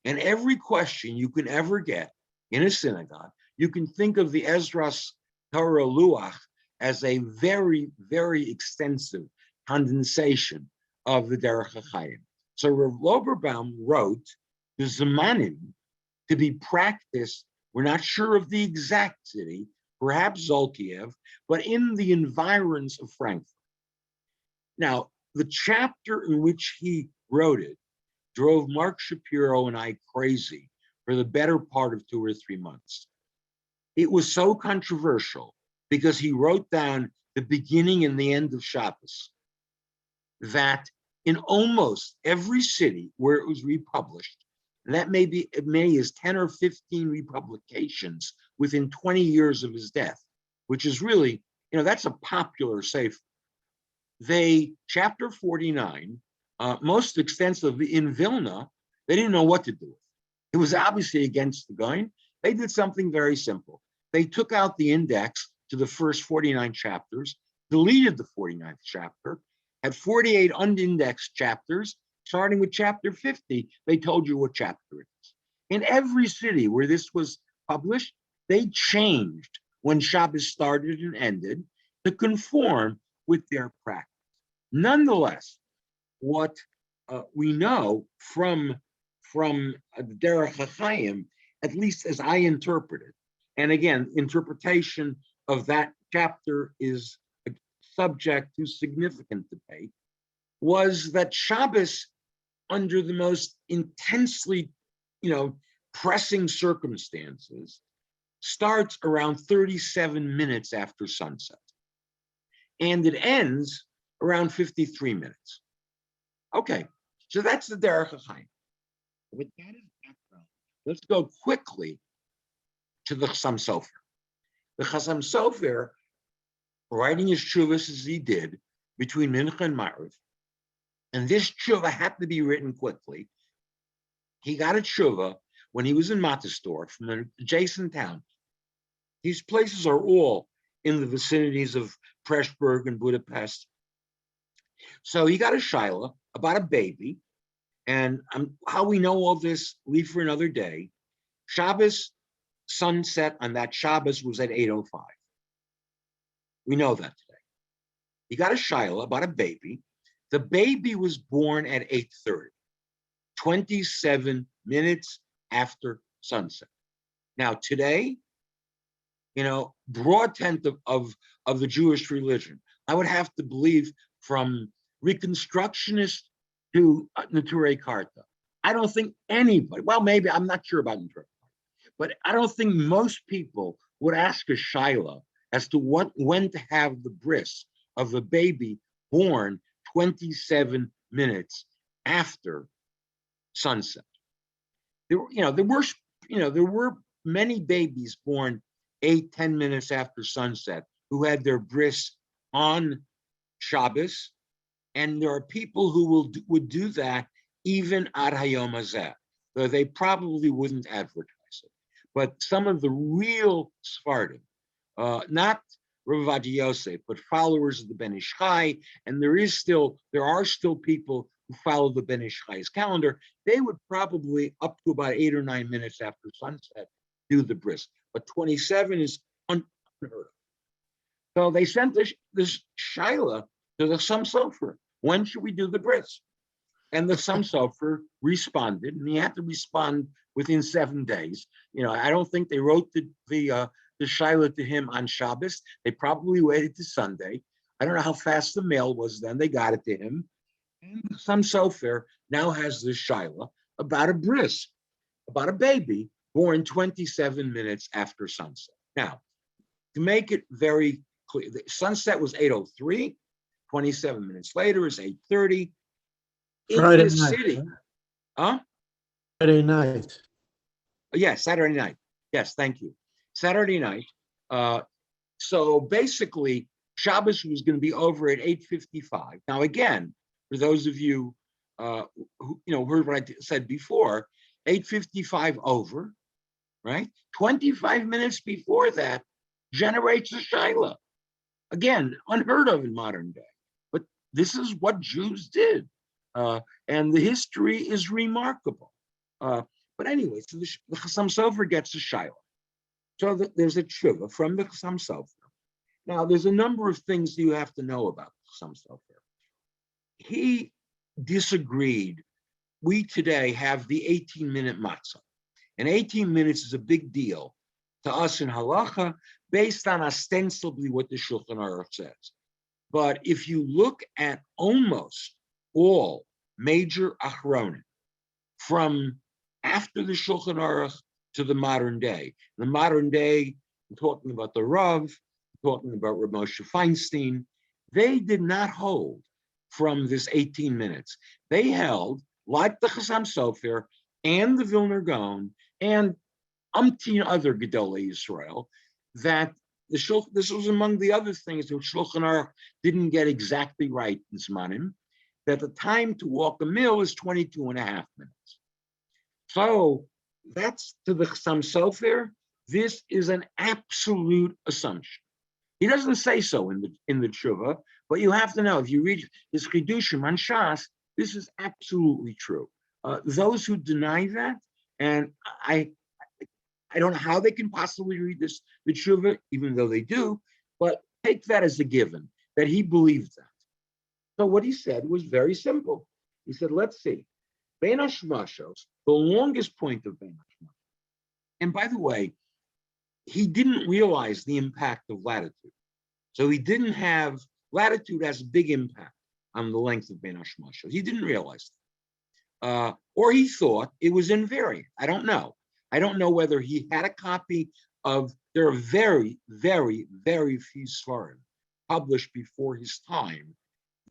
and every question you can ever get in a synagogue, you can think of the Ezra's Torah Luach as a very, very extensive condensation of the Derech HaChaim. So Rav Loberbaum wrote the zemanim to be practiced. We're not sure of the exact city, perhaps Zolkiev, but in the environs of Frankfurt. Now, the chapter in which he wrote it drove Mark Shapiro and I crazy for the better part of 2 or 3 months. It was so controversial because he wrote down the beginning and the end of Shabbos that in almost every city where it was republished, and that may be as many as 10 or 15 republications within 20 years of his death, which is really, that's a popular sefer. Chapter 49, most extensively in Vilna, they didn't know what to do with it. It was obviously against the Gaon. They did something very simple. They took out the index to the first 49 chapters, deleted the 49th chapter, had 48 undindexed chapters. Starting with chapter 50, they told you what chapter it is. In every city where this was published, they changed when Shabbos started and ended to conform with their practice. Nonetheless, what we know from the Derech HaChaim, at least as I interpret it, and again, interpretation of that chapter is subject to significant debate, was that Shabbos, under the most intensely, pressing circumstances, starts around 37 minutes after sunset. And it ends around 53 minutes. Okay, so that's the Derech HaChaim. With that as background, let's go quickly to the Ḥatam Sofer. The Ḥatam Sofer, writing his tshuvas as he did between Mincha and Ma'ariv, and this tshuva had to be written quickly. He got a tshuva when he was in Mattersdorf, from an adjacent town. These places are all in the vicinities of Pressburg and Budapest. So he got a shaila about a baby, and how we know all this, leave for another day. Shabbos sunset on that Shabbos was at 8:05. We know that today. He got a shaila about a baby. The baby was born at 8:30, 27 minutes after sunset. Now today, broad tent of the Jewish religion, I would have to believe from Reconstructionist to Naturei Karta. I don't think anybody, well, maybe, I'm not sure about Naturei Karta, but I don't think most people would ask a shaila as to when to have the bris of a baby born 27 minutes after sunset. There were many babies born 8-10 minutes after sunset who had their bris on Shabbos, and there are people who would do that even ad hayom hazeh, though they probably wouldn't advertise it. But some of the real Sephardim, not Rav Ovadia Yosef, but followers of the Ben Ish Chai, and there are still people who follow the Ben Ish Chai's calendar, they would probably, up to about 8 or 9 minutes after sunset, do the bris. But 27 is unheard of. So they sent this shaila to the Ḥatam Sofer. When should we do the bris? And the Ḥatam Sofer responded, and he had to respond within 7 days. I don't think they wrote the shaila to him on Shabbos. They probably waited to Sunday. I don't know how fast the mail was then. They got it to him. And the Ḥatam Sofer now has this shaila about a bris, about a baby born 27 minutes after sunset. Now, to make it very clear, the sunset was 8:03. 27 minutes later is 8:30. In Friday this night, city, Friday night. Yes, Saturday night. Yes, thank you. Saturday night. So basically, Shabbos was going to be over at 8:55. Now, again, for those of you who heard what I said before, 8:55 over, right? 25 minutes before that generates a shaila. Again, unheard of in modern day, but this is what Jews did, and the history is remarkable. But anyway, so the Ḥatam Sofer gets a shaila. So there's a tshuva from the Ḥatam Sofer. Now, there's a number of things you have to know about the Ḥatam Sofer. He disagreed. We today have the 18-minute matzah, and 18 minutes is a big deal to us in halakha, based on ostensibly what the Shulchan Aruch says. But if you look at almost all major achronim, from after the Shulchan Aruch to the modern day, I'm talking about the Rav, talking about Rav Moshe Feinstein, they did not hold from this 18 minutes. They held, like the Ḥatam Sofer and the Vilner Gaon and umpteen other Gedolei Yisrael, that this was among the other things that Shulchan Aruch didn't get exactly right in zemanim, that the time to walk a mill is 22 and a half minutes. So that's to the Ḥatam Sofer. This is an absolute assumption. He doesn't say so in the tshuva, but you have to know, if you read his chidushim on Shas, this is absolutely true. Those who deny that, and I don't know how they can possibly read the tshuva, even though they do, but take that as a given, that he believed that. So what he said was very simple. He said, let's see, Bein HaShmashos, the longest point of Bein HaShmashos, and by the way, he didn't realize the impact of latitude. So he didn't have, latitude has a big impact on the length of Bein HaShmashos. He didn't realize that. Or he thought it was invariant. I don't know. I don't know whether he had a copy of, there are very, very, very few svarim published before his time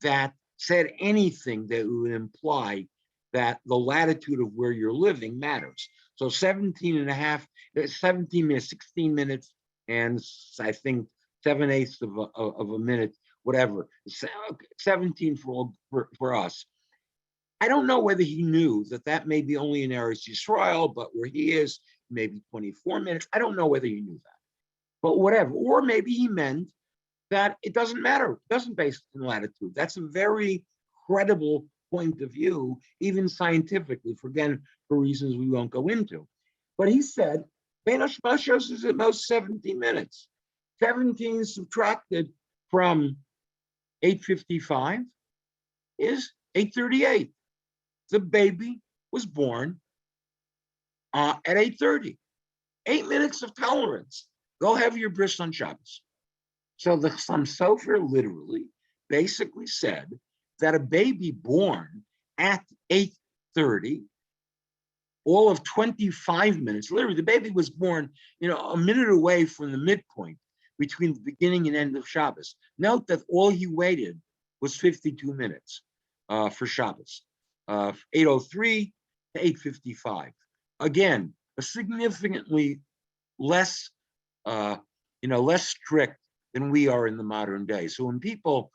that said anything that would imply that the latitude of where you're living matters. So 17 minutes, 16 minutes, and I think 7/8 of a minute, whatever, 17 for us. I don't know whether he knew that may be only in Eretz Yisrael, but where he is, maybe 24 minutes. I don't know whether he knew that, but whatever. Or maybe he meant that it doesn't matter. It doesn't base in latitude. That's a very credible point of view, even scientifically, for reasons we won't go into. But he said, Bein HaShmashos is at most 17 minutes. 17 subtracted from 8:55 is 8:38. The baby was born at 8:30. 8 minutes of tolerance. Go have your bris on Shabbos. So the Ḥatam Sofer literally basically said that a baby born at 8:30, all of 25 minutes, literally the baby was born, a minute away from the midpoint between the beginning and end of Shabbos. Note that all he waited was 52 minutes for Shabbos. 8:03 to 8:55. Again, a significantly less, less strict than we are in the modern day. So when people,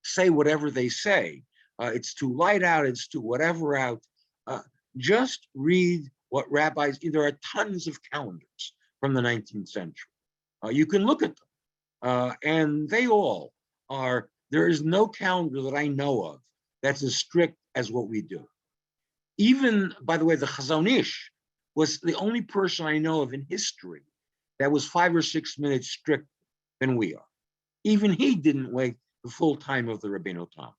say whatever they say, it's too light out, it's too whatever out, just read what rabbis, there are tons of calendars from the 19th century. You can look at them, and they all are, there is no calendar that I know of that's as strict as what we do. Even, by the way, the Chazon Ish was the only person I know of in history that was 5 or 6 minutes stricter than we are. Even he didn't wait the full time of the Rabbeinu Tam.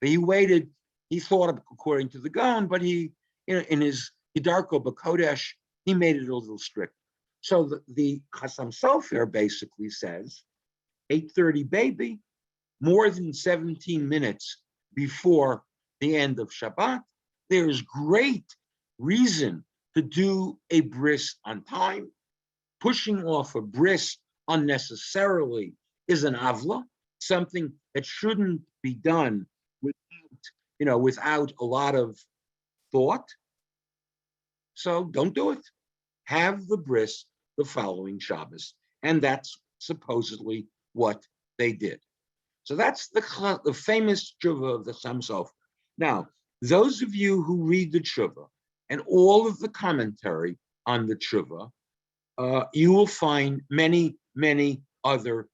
But he waited, he thought according to the Gaon, but he, in his Hidarko B'Kodesh, he made it a little strict. So the Ḥatam Sofer basically says, 8:30 baby, more than 17 minutes before the end of Shabbat, there is great reason to do a bris on time. Pushing off a bris unnecessarily is an avla, something that shouldn't be done without a lot of thought. So don't do it. Have the bris the following Shabbos, and that's supposedly what they did. So that's the famous tshuva of the Ḥatam Sofer. Now, those of you who read the tshuva and all of the commentary on the tshuva, you will find many, many other,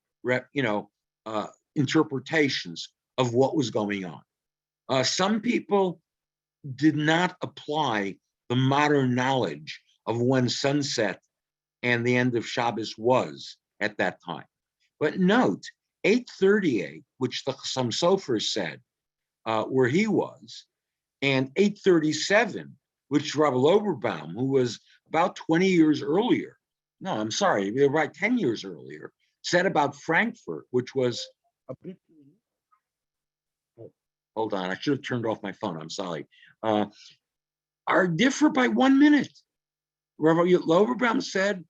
interpretations of what was going on. Some people did not apply the modern knowledge of when sunset and the end of Shabbos was at that time. But note, 8:38, which the Ḥatam Sofer said where he was, and 8:37, which Rabbi Loberbaum, who was about 20 years earlier, no, I'm sorry, they were right 10 years earlier, said about Frankfurt, which was a bit, hold on, I should have turned off my phone, I'm sorry, are different by 1 minute. Rabbi Loberbaum said,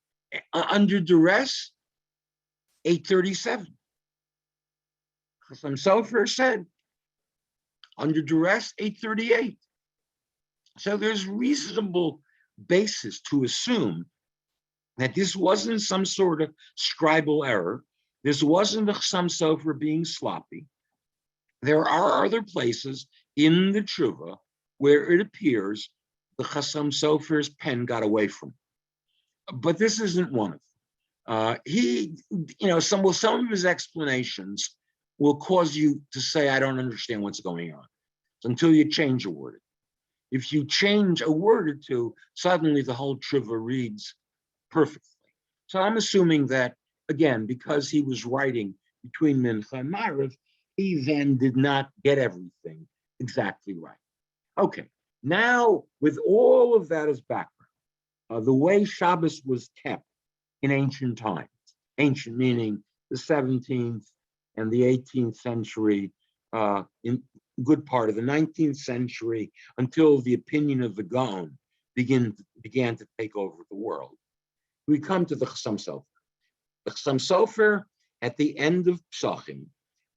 under duress, 8:37. Ḥatam Sofer said, under duress, 8:38. So there's reasonable basis to assume that this wasn't some sort of scribal error. This wasn't the Ḥatam Sofer being sloppy. There are other places in the tshuva where it appears the Ḥatam Sofer's pen got away from him. But this isn't one of them. Some of his explanations will cause you to say, I don't understand what's going on, until you change a word. If you change a word or two, suddenly the whole tshuva reads perfectly. So I'm assuming that, again, because he was writing between Mincha and Ma'ariv, he then did not get everything exactly right. Okay, now with all of that as background, the way Shabbos was kept in ancient times, ancient meaning the 17th and the 18th century, in good part of the 19th century, until the opinion of the Gaon began to take over the world. We come to the Ḥatam Sofer. The Ḥatam Sofer, at the end of Psachim,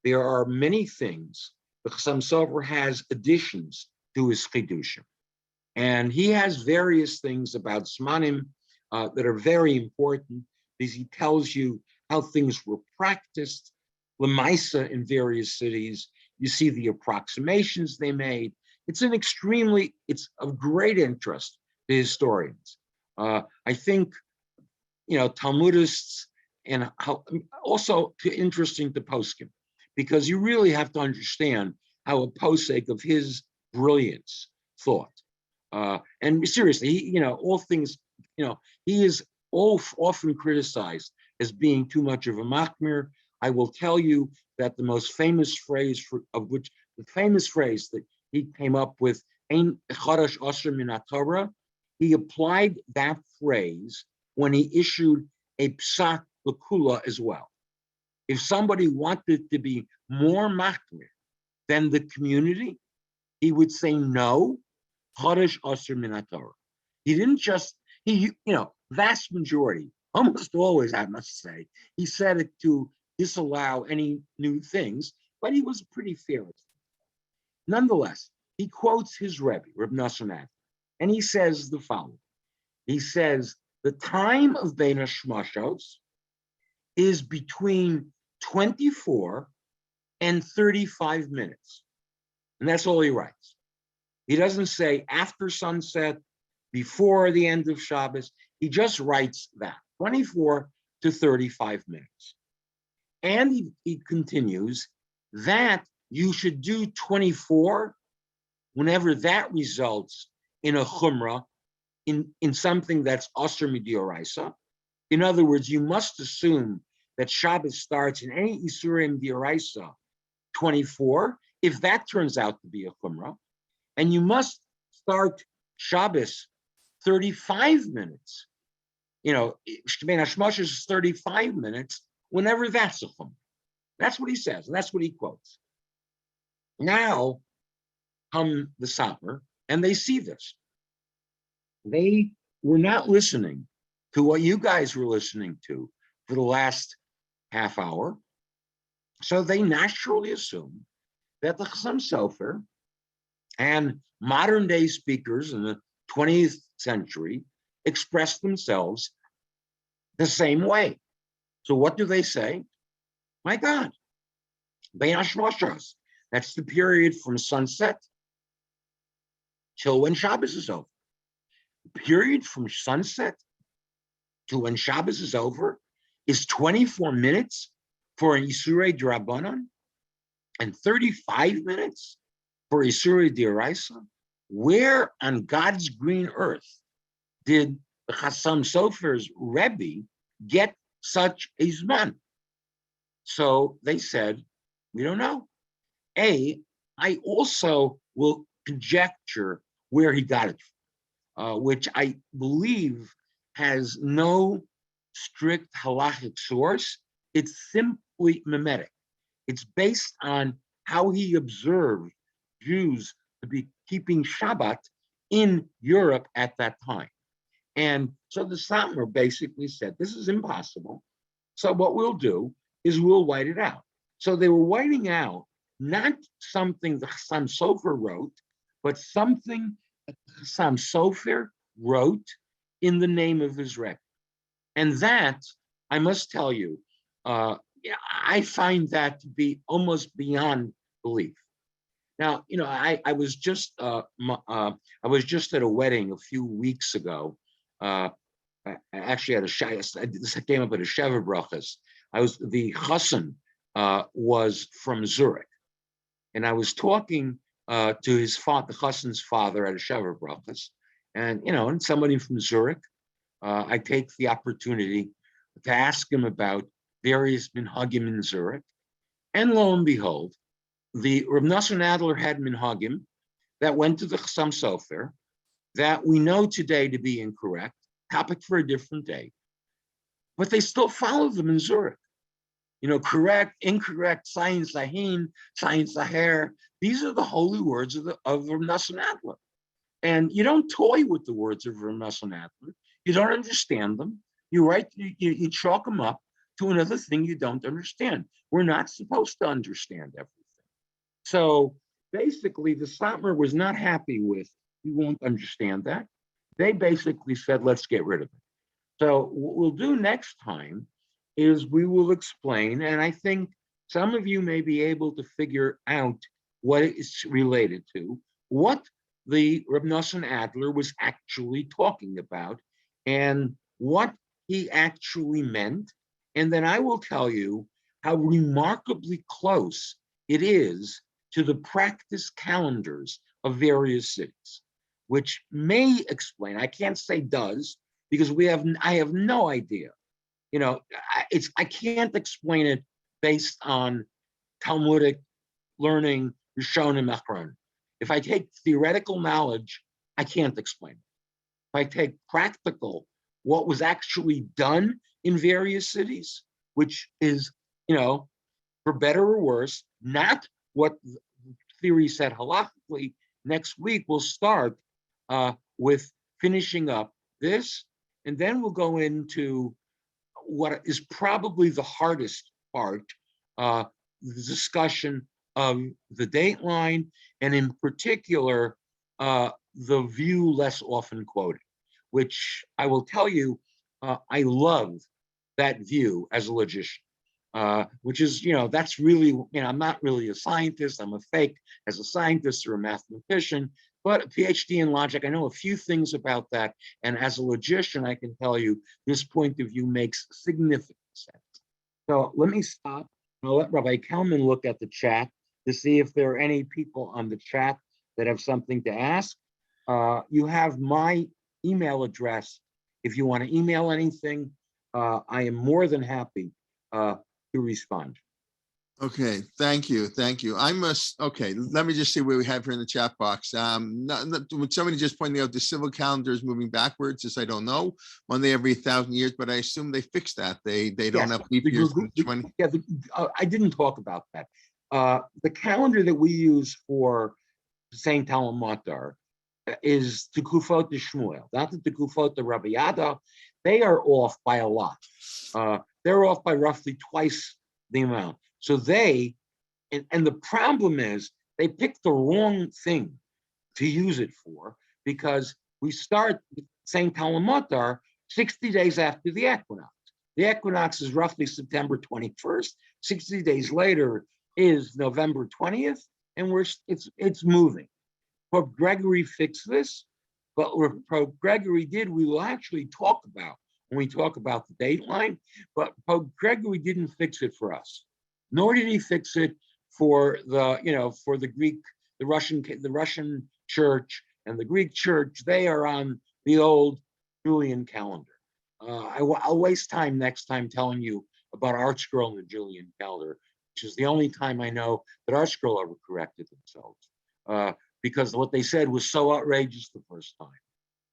there are many things. The Ḥatam Sofer has additions to his chidushim, and he has various things about zemanim that are very important, because he tells you how things were practiced, lemaisa in various cities. You see the approximations they made. It's of great interest to historians. I think, Talmudists, and also interesting to poskim, because you really have to understand how a posek of his brilliance thought. And seriously, all things, he is often criticized as being too much of a machmir. I will tell you that the most famous phrase that he came up with, Ein Chodesh Asher min haTorah, he applied that phrase when he issued a psak l'kula as well. If somebody wanted to be more machmir than the community, he would say no, Chodesh Asher min haTorah. He didn't just, vast majority, almost always, I must say, he said it to disallow any new things, but he was pretty fair. Nonetheless, he quotes his Rebbe, Reb Nosson, and he says the following. He says, the time of Bein HaShmashos is between 24 and 35 minutes. And that's all he writes. He doesn't say after sunset, before the end of Shabbos. He just writes that, 24 to 35 minutes. And he continues that you should do 24 whenever that results in a chumrah, in something that's osir midioraisa. In other words, you must assume that Shabbos starts in any isurim dioraisa 24, if that turns out to be a chumrah, and you must start Shabbos 35 minutes. Shemay Hashmoshes is 35 minutes whenever that's a chumrah. That's what he says, and that's what he quotes. Now come the Satmar, and they see this. They were not listening to what you guys were listening to for the last half hour. So they naturally assume that the Ḥatam Sofer and modern day speakers in the 20th century express themselves the same way. So what do they say? My God, Bein Hashmashos, that's the period from sunset till when Shabbos is over. The period from sunset to when Shabbos is over is 24 minutes for an Isurei D'Rabbanan and 35 minutes for Isurei D'Oraisa. Where on God's green earth did the Ḥatam Sofer's Rebbe get such a zman? So they said, we don't know. I also will conjecture where he got it from, which I believe has no strict halakhic source. It's simply mimetic. It's based on how he observed Jews to be keeping Shabbat in Europe at that time. And so the Satmar basically said, this is impossible. So what we'll do is we'll white it out. So they were whiting out not something the Ḥatam Sofer wrote, but something that the Ḥatam Sofer wrote in the name of his Rebbe. And that, I must tell you, I find that to be almost beyond belief. Now, I was just at a wedding a few weeks ago. I actually had this came up at a Sheva Brachas. The chassan was from Zurich, and I was talking to his father, the chassan's father, at a Sheva Brachas, and somebody from Zurich. I take the opportunity to ask him about various minhagim in Zurich, and lo and behold, the Reb Nosson Adler had minhagim that went to the Ḥatam Sofer that we know today to be incorrect, topic for a different day, but they still follow them in Zurich. Correct, incorrect, science lahin, science laher. These are the holy words of Reb Nosson Adler. And you don't toy with the words of Reb Nosson Adler. You don't understand them. You chalk them up to another thing you don't understand. We're not supposed to understand everything. So basically, the Satmar was not happy with, you won't understand that. They basically said, let's get rid of it. So what we'll do next time is we will explain, and I think some of you may be able to figure out what it's related to, what the Reb Nosson Adler was actually talking about, and what he actually meant. And then I will tell you how remarkably close it is to the practice calendars of various cities, which may explain, I can't say does, because I have no idea. I can't explain it based on Talmudic learning, Rishon and Achron. If I take theoretical knowledge, I can't explain it. If I take practical, what was actually done in various cities, which is, for better or worse, not what the theory said halakhically. Next week, we'll start with finishing up this, and then we'll go into what is probably the hardest part, the discussion of the dateline, and in particular, the view less often quoted, which I will tell you, I love that view as a logician, which is, that's really, I'm not really a scientist, I'm a fake as a scientist or a mathematician, but a PhD in logic, I know a few things about that. And as a logician, I can tell you this point of view makes significant sense. So let me stop. I'll let Rabbi Kelman look at the chat to see if there are any people on the chat that have something to ask. You have my email address. If you want to email anything, I am more than happy to respond. Okay, thank you. Okay, let me just see what we have here in the chat box. Somebody just pointing out the civil calendar is moving backwards. This I don't know. Monday every 1,000 years, but I assume they fixed that. They don't have leap years from 20. Yeah, I didn't talk about that. The calendar that we use for Saint Talmud is Tekufot de Shmuel, not the Tekufot de Rabbi Yada. They are off by a lot. They're off by roughly twice the amount. So and the problem is they picked the wrong thing to use it for, because we start Saint Talmud 60 days after the equinox. The equinox is roughly September 21st. 60 days later is November 20th, and it's moving. Pope Gregory fixed this, but what Pope Gregory did, we will actually talk about when we talk about the dateline, but Pope Gregory didn't fix it for us, nor did he fix it for the Greek, the Russian church and the Greek church. They are on the old Julian calendar. I'll waste time next time telling you about ArtScroll and the Julian calendar, which is the only time I know that ArtScroll ever corrected themselves, because what they said was so outrageous the first time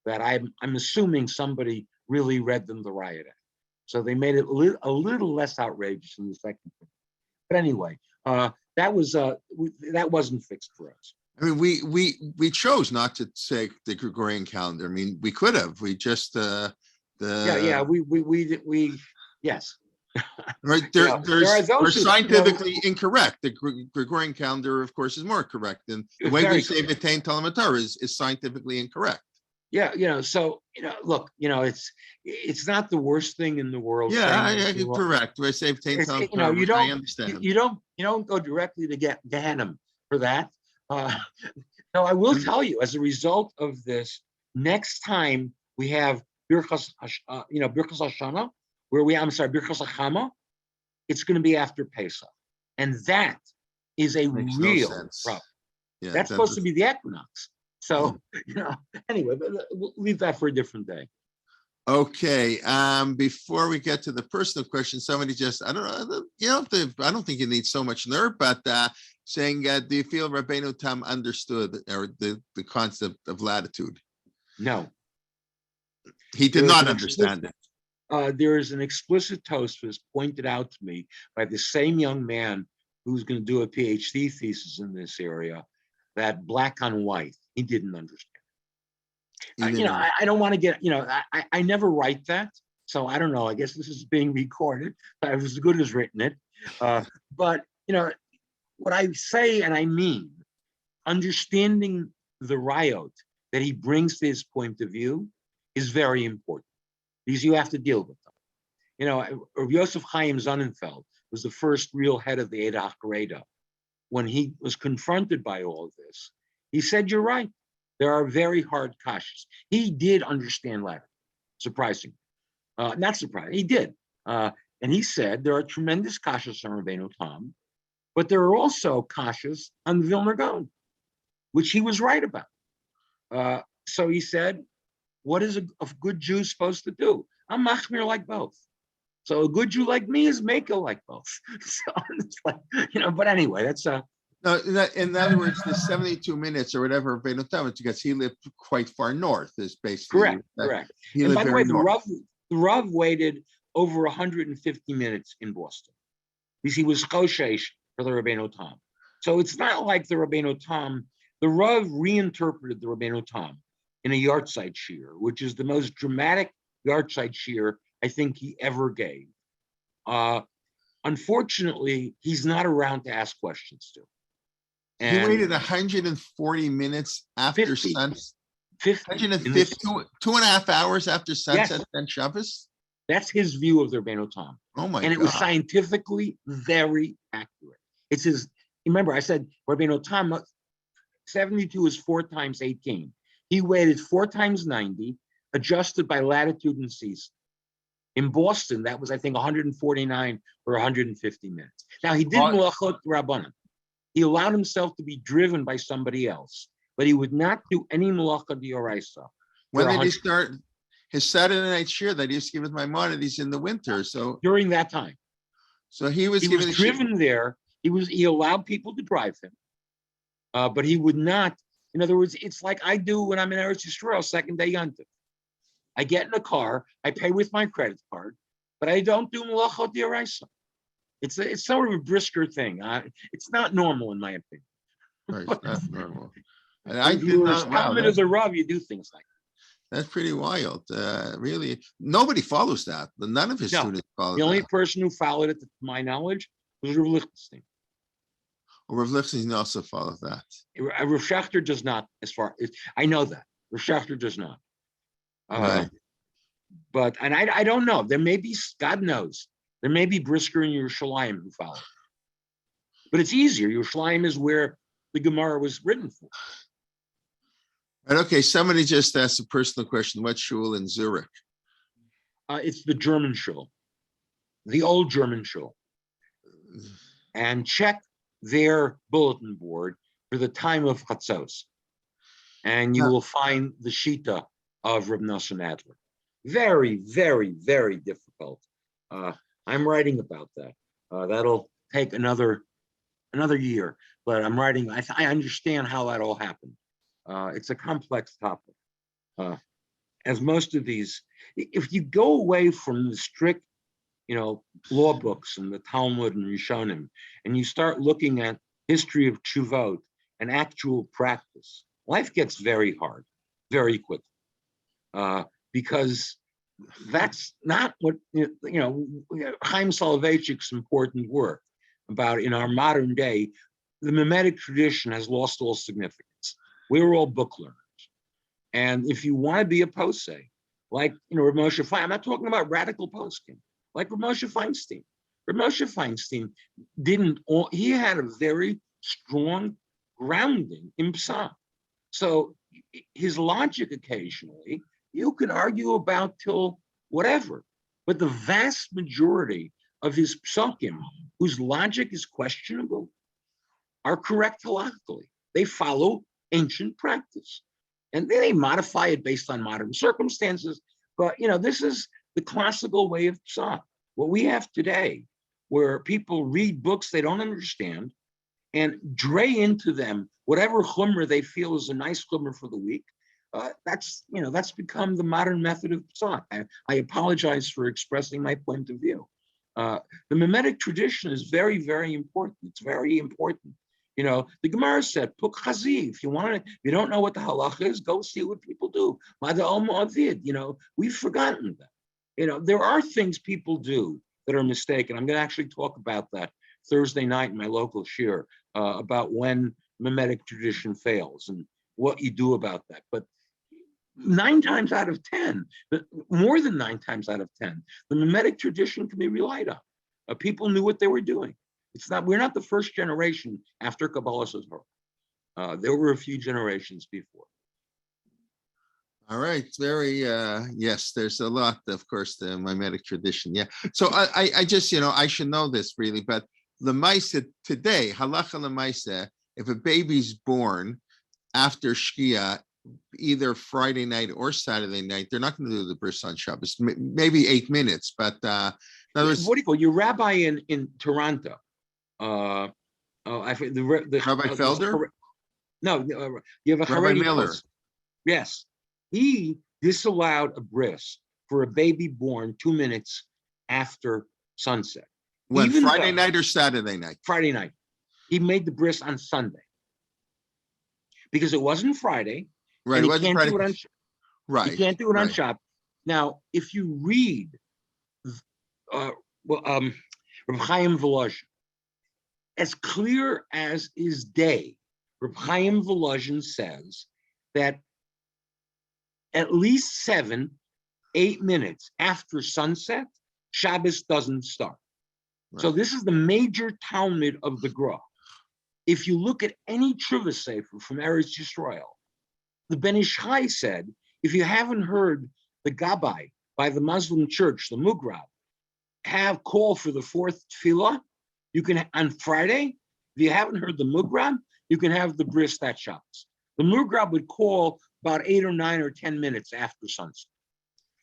that I'm assuming somebody really read them the riot act. So they made it a little less outrageous in the second time. But anyway, that wasn't fixed for us. I mean, we chose not to take the Gregorian calendar. I mean, we could have. We just yes. Right, they're scientifically incorrect. The Gregorian calendar, of course, is more correct, and the way we say V'tein Talmud is scientifically incorrect. Yeah, so look, it's not the worst thing in the world. Yeah, correct. We say V'tein Talmud. I understand. You don't go directly to get Gehenna for that. No, I will tell you, as a result of this, next time we have Birchas Hashanah, Birchas Hachama, it's going to be after Pesach, and that is a real problem. Yeah, that's supposed to be the equinox. So anyway, we'll leave that for a different day. Okay. Before we get to the personal question, somebody just I don't think you need so much nerve, but saying, do you feel Rabbeinu Tam understood or the concept of latitude? No, he did not understand it. There is an explicit Tosfos pointed out to me by the same young man who's going to do a PhD thesis in this area, that black on white, he didn't understand. I don't want to get, I never write that. So I don't know. I guess this is being recorded. I was as good as written it. But, what I say and I mean, understanding the rayot that he brings to his point of view is very important, because you have to deal with them. Rabbi Yosef Chaim Sonnenfeld was the first real head of the Eda HaChareda. When he was confronted by all of this, he said, you're right. There are very hard kashas. He did understand Latin, surprisingly. Not surprising, he did. And he said, there are tremendous kashas on Rabbeinu Tam, but there are also kashas on the Vilna Gaon, which he was right about. So he said, what is a good Jew supposed to do? I'm machmir like both. So a good Jew like me is makel like both. So it's like, but anyway, that's No, in other words, the 72 minutes or whatever, because he lived quite far north, is basically correct. And by the way, the Rav waited over 150 minutes in Boston, because he was choshesh for the Rabbeinu Tam. So it's not like the Rabbeinu Tam. The Rav reinterpreted the Rabbeinu Tam in a yahrzeit shiur, which is the most dramatic yahrzeit shiur I think he ever gave. Unfortunately, he's not around to ask questions to. And he waited 140 minutes after sunset. 150, 2.5 hours after sunset and Shabbos? That's his view of the Rabbeinu Tam. Oh my God. And it was scientifically very accurate. It's his, remember I said Rabbeinu Tam, 72 is 4 times 18. He waited 4 times 90, adjusted by latitude and season. In Boston, that was, I think, 149 or 150 minutes. Now, he didn't malachot rabbanan. He allowed himself to be driven by somebody else, but he would not do any malacha d'oraisa. When did he start his Saturday night shir that he used to give with Maimonides in the winter? So During that time, he was he giving was driven there. He allowed people to drive him, but he would not. In other words, it's like I do when I'm in Eretz Yisrael, second day Yontif. I get in a car, I pay with my credit card, but I don't do malacha d'oraisa. It's sort of a brisker thing. It's not normal in my opinion. Right, it's not normal. And I If did you're not. Wow, as a Rav, you do things like that. that's pretty wild. Really, nobody follows that. None of his No, students follow The only that. person who followed it, to my knowledge, was Rav Lichtenstein. Rav Lichtenstein also follows that. Rav Schachter does not, as far as I know that. Rav Schachter does not. Right. But I don't know. There may be, God knows, there may be brisker in Yerushalayim who follow. But it's easier. Yerushalayim is where the Gemara was written for. Right, okay, somebody just asked a personal question. What shul in Zurich? It's the German shul, the old German shul. And check their bulletin board for the time of Chatzos. And you will find the Shita of Reb Nosson Adler. Very, very, very difficult. I'm writing about that. That'll take another year, but I'm writing. I understand how that all happened. It's a complex topic. As most of these, if you go away from the strict, law books and the Talmud and Rishonim, and you start looking at history of tshuvot and actual practice, life gets very hard, very quickly, because that's not what Chaim Soloveitchik's important work about in our modern day. The mimetic tradition has lost all significance. We're all book learners, and if you want to be a posek, like Rav Moshe Feinstein, I'm not talking about radical poskim, like Rav Moshe Feinstein. Rav Moshe Feinstein he had a very strong grounding in Psal. So his logic occasionally, you can argue about till whatever, but the vast majority of his psukim, whose logic is questionable, are correct halakhically. They follow ancient practice. And then they modify it based on modern circumstances. But, this is the classical way of psal. What we have today, where people read books they don't understand and dray into them whatever chumrah they feel is a nice chumrah for the week, that's become the modern method of psal. I apologize for expressing my point of view. The mimetic tradition is very, very important. It's very important. The Gemara said, "Puk chazi." If you don't know what the halakha is, go see what people do. We've forgotten that. There are things people do that are mistaken. I'm going to actually talk about that Thursday night in my local shir about when mimetic tradition fails and what you do about that. But 9 times out of 10, more than 9 times out of 10, the mimetic tradition can be relied on. People knew what they were doing. We're not the first generation after Kabbalah Torah. There were a few generations before. All right, yes, there's a lot, of course, the mimetic tradition. Yeah. So I just, I should know this really, but the Maisa today, Halakha Lemaisa, if a baby's born after Shkia, either Friday night or Saturday night, they're not going to do the bris on Shabbos, maybe 8 minutes, but in other words, what do you call your rabbi in Toronto? I think the Rabbi Felder? No, you have a Rabbi Miller. Post. Yes, he disallowed a bris for a baby born 2 minutes after sunset. When, Friday night or Saturday night? Friday night. He made the bris on Sunday because it wasn't Friday. Right. And he can't do it on. Right. You can't do it on Shabbat. Now, if you read, Reb Chaim Volozhin, as clear as is day, Reb Chaim Volozhin says that at least 7-8 minutes after sunset, Shabbos doesn't start. Right. So this is the major Talmud of the Gra. If you look at any Truvah Sefer from Eretz Yisrael, the Ben Ish Chai said, if you haven't heard the Gabbai by the Muslim church, the Mugrab, have call for the 4th tefillah, you can, on Friday, if you haven't heard the Mugrab, you can have the bris that Shabbos. The Mugrab would call about 8 or 9 or 10 minutes after sunset.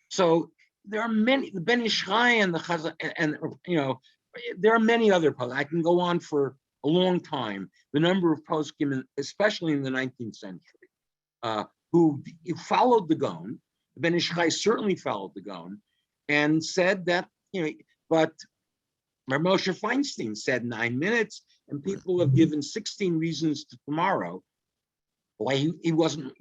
So there are many, the Ben Ish Chai and the Chazal, and there are many other posts. I can go on for a long time. The number of poskim, especially in the 19th century, who followed the Gaon. The Ben Ish Chai certainly followed the Gaon, and said that but Moshe Feinstein said 9 minutes, and people have given 16 reasons to tomorrow why he wasn't.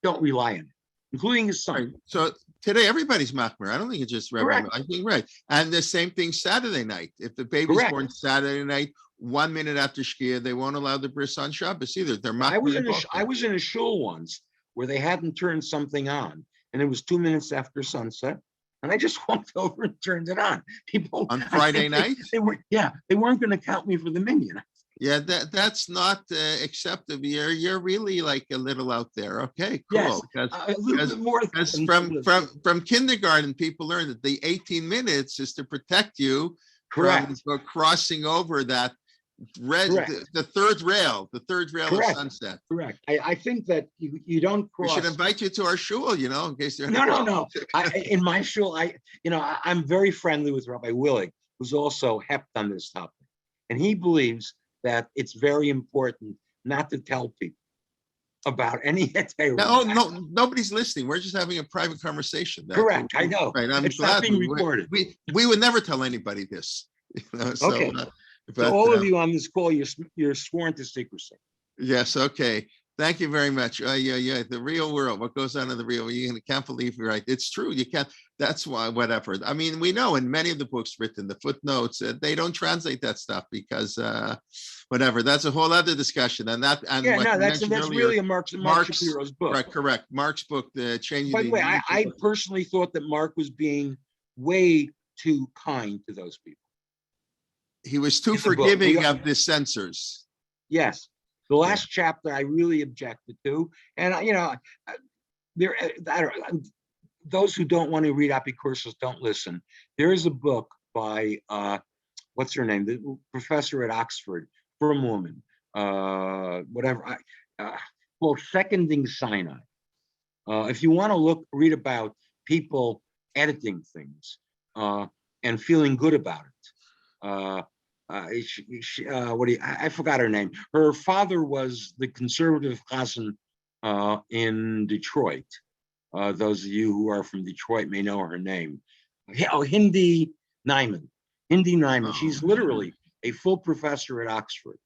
Don't rely on it, including his son. Right. So today everybody's machmir. I don't think it's just Reverend. I think right. And the same thing Saturday night. If the baby's born Saturday night, 1 minute after Shkia, they won't allow the bris on Shabbos either. They're machmir. I was in a shul once where they hadn't turned something on, and it was 2 minutes after sunset, and I just walked over and turned it on. People on Friday night. They weren't going to count me for the minyan. Yeah, that's not acceptable. You're really like a little out there. Okay, cool. Yes, a little bit more. Because from kindergarten, people learn that the 18 minutes is to protect you from crossing over that the third rail of sunset. Correct. I think that you don't cross. We should invite you to our shul, in case they're no. In my shul, I'm very friendly with Rabbi Willig, who's also hept on this topic, and he believes that it's very important not to tell people about any. No, nobody's listening. We're just having a private conversation. Correct. I know. Right. It's not being recorded. We would never tell anybody this. Okay. So all of you on this call, you're sworn to secrecy. Yes. Okay. Thank you very much. Yeah. The real world, what goes on in the real world, you can't believe you're right. It's true. You can't. That's why, whatever. I mean, we know in many of the books written, the footnotes, they don't translate that stuff because whatever. That's a whole other discussion. That's really a Mark Shapiro's book. Right, correct. Mark's book, the changing. By the way, I personally thought that Mark was being way too kind to those people. He was too forgiving of the censors. Yes. The last chapter I really objected to, and those who don't want to read Apicursus don't listen. There is a book by what's her name, the professor at Oxford, from woman, called Seconding Sinai. If you want to read about people editing things and feeling good about it. I forgot her name. Her father was the conservative chazan in Detroit. Those of you who are from Detroit may know her name. Hindi Nyman. She's literally a full professor at Oxford.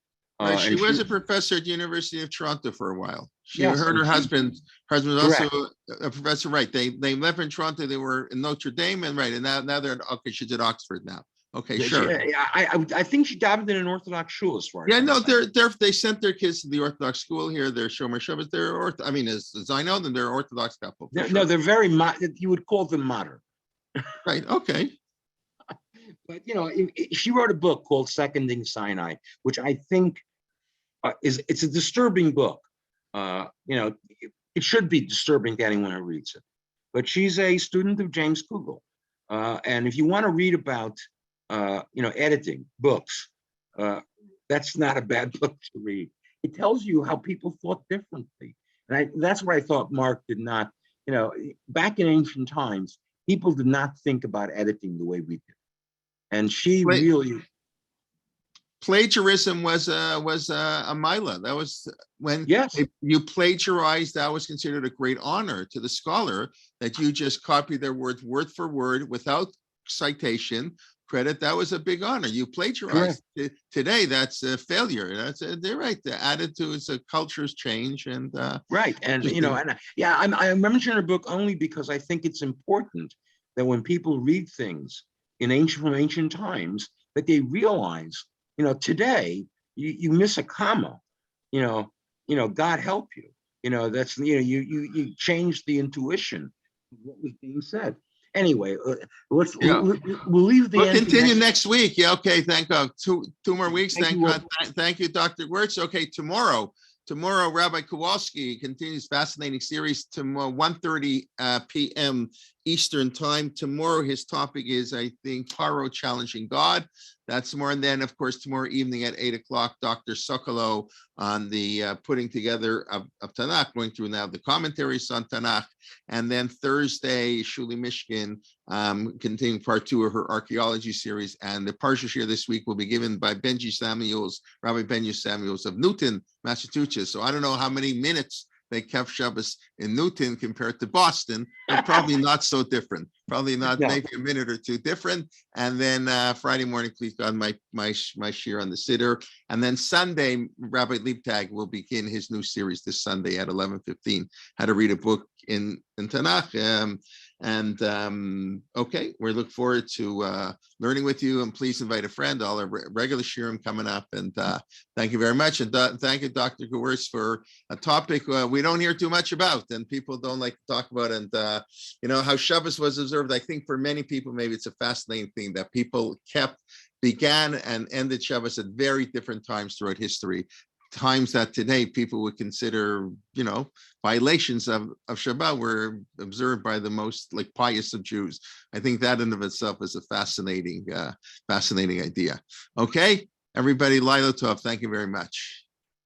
She was a professor at the University of Toronto for a while. Her husband was also a professor. Right. They left in Toronto. They were in Notre Dame, and now they're she's at Oxford now. Okay, sure. I think she davened in an Orthodox shul as far as they sent their kids to the Orthodox school here. They're Shomer Shabbos. As I know them, they're Orthodox couple. No, they're very you would call them modern. Right. Okay. But she wrote a book called Seconding Sinai, which I think it's a disturbing book. It should be disturbing to anyone who reads it. But she's a student of James Kugel, and if you want to read about editing books, that's not a bad book to read. It tells you how people thought differently, and that's where I thought Mark did not. Back in ancient times, people did not think about editing the way we did, and she really. Plagiarism was a mila. That was when you plagiarized. That was considered a great honor to the scholar, that you just copy their words word for word without citation. Credit, that was a big honor. You plagiarized. Today, that's a failure. They're right. The attitudes, the cultures change, and right. And I mention her book only because I think it's important that when people read things from ancient times, that they realize, today you miss a comma, God help you. That's you change the intuition of what was being said. Anyway, we'll leave the. We'll continue next week. Yeah. Okay. Thank God. Two more weeks. Thank God. Thank you, Dr. Gewirtz. Okay. Tomorrow, Rabbi Kowalski continues fascinating series tomorrow, 1:30 p.m. Eastern time. Tomorrow, his topic is, I think, Paro challenging God. That's tomorrow. And then, of course, tomorrow evening at 8 o'clock, Dr. Sokolow on the putting together of Tanakh, going through now the commentaries on Tanakh. And then Thursday, Shuli Mishkin, continuing part 2 of her archaeology series. And the Parsha share this week will be given by Benji Samuels, Rabbi Benji Samuels of Newton, Massachusetts. So I don't know how many minutes they kept Shabbos in Newton compared to Boston, but probably not so different. Probably not, No. maybe a minute or two different. And then Friday morning, please God, my shir on the Siddur. And then Sunday, Rabbi Liebtag will begin his new series this Sunday at 11:15. How to read a book in Tanakh. Okay, we look forward to learning with you, and please invite a friend. All our regular shirim coming up, and thank you very much. And thank you, Dr. Gewirtz, for a topic we don't hear too much about and people don't like to talk about. And how Shabbos was observed. I think for many people, maybe it's a fascinating thing that people began and ended Shabbos at very different times throughout history. Times that today people would consider, violations of Shabbat were observed by the most pious of Jews. I think that in of itself is a fascinating idea. Okay, everybody, Laila Tov, thank you very much.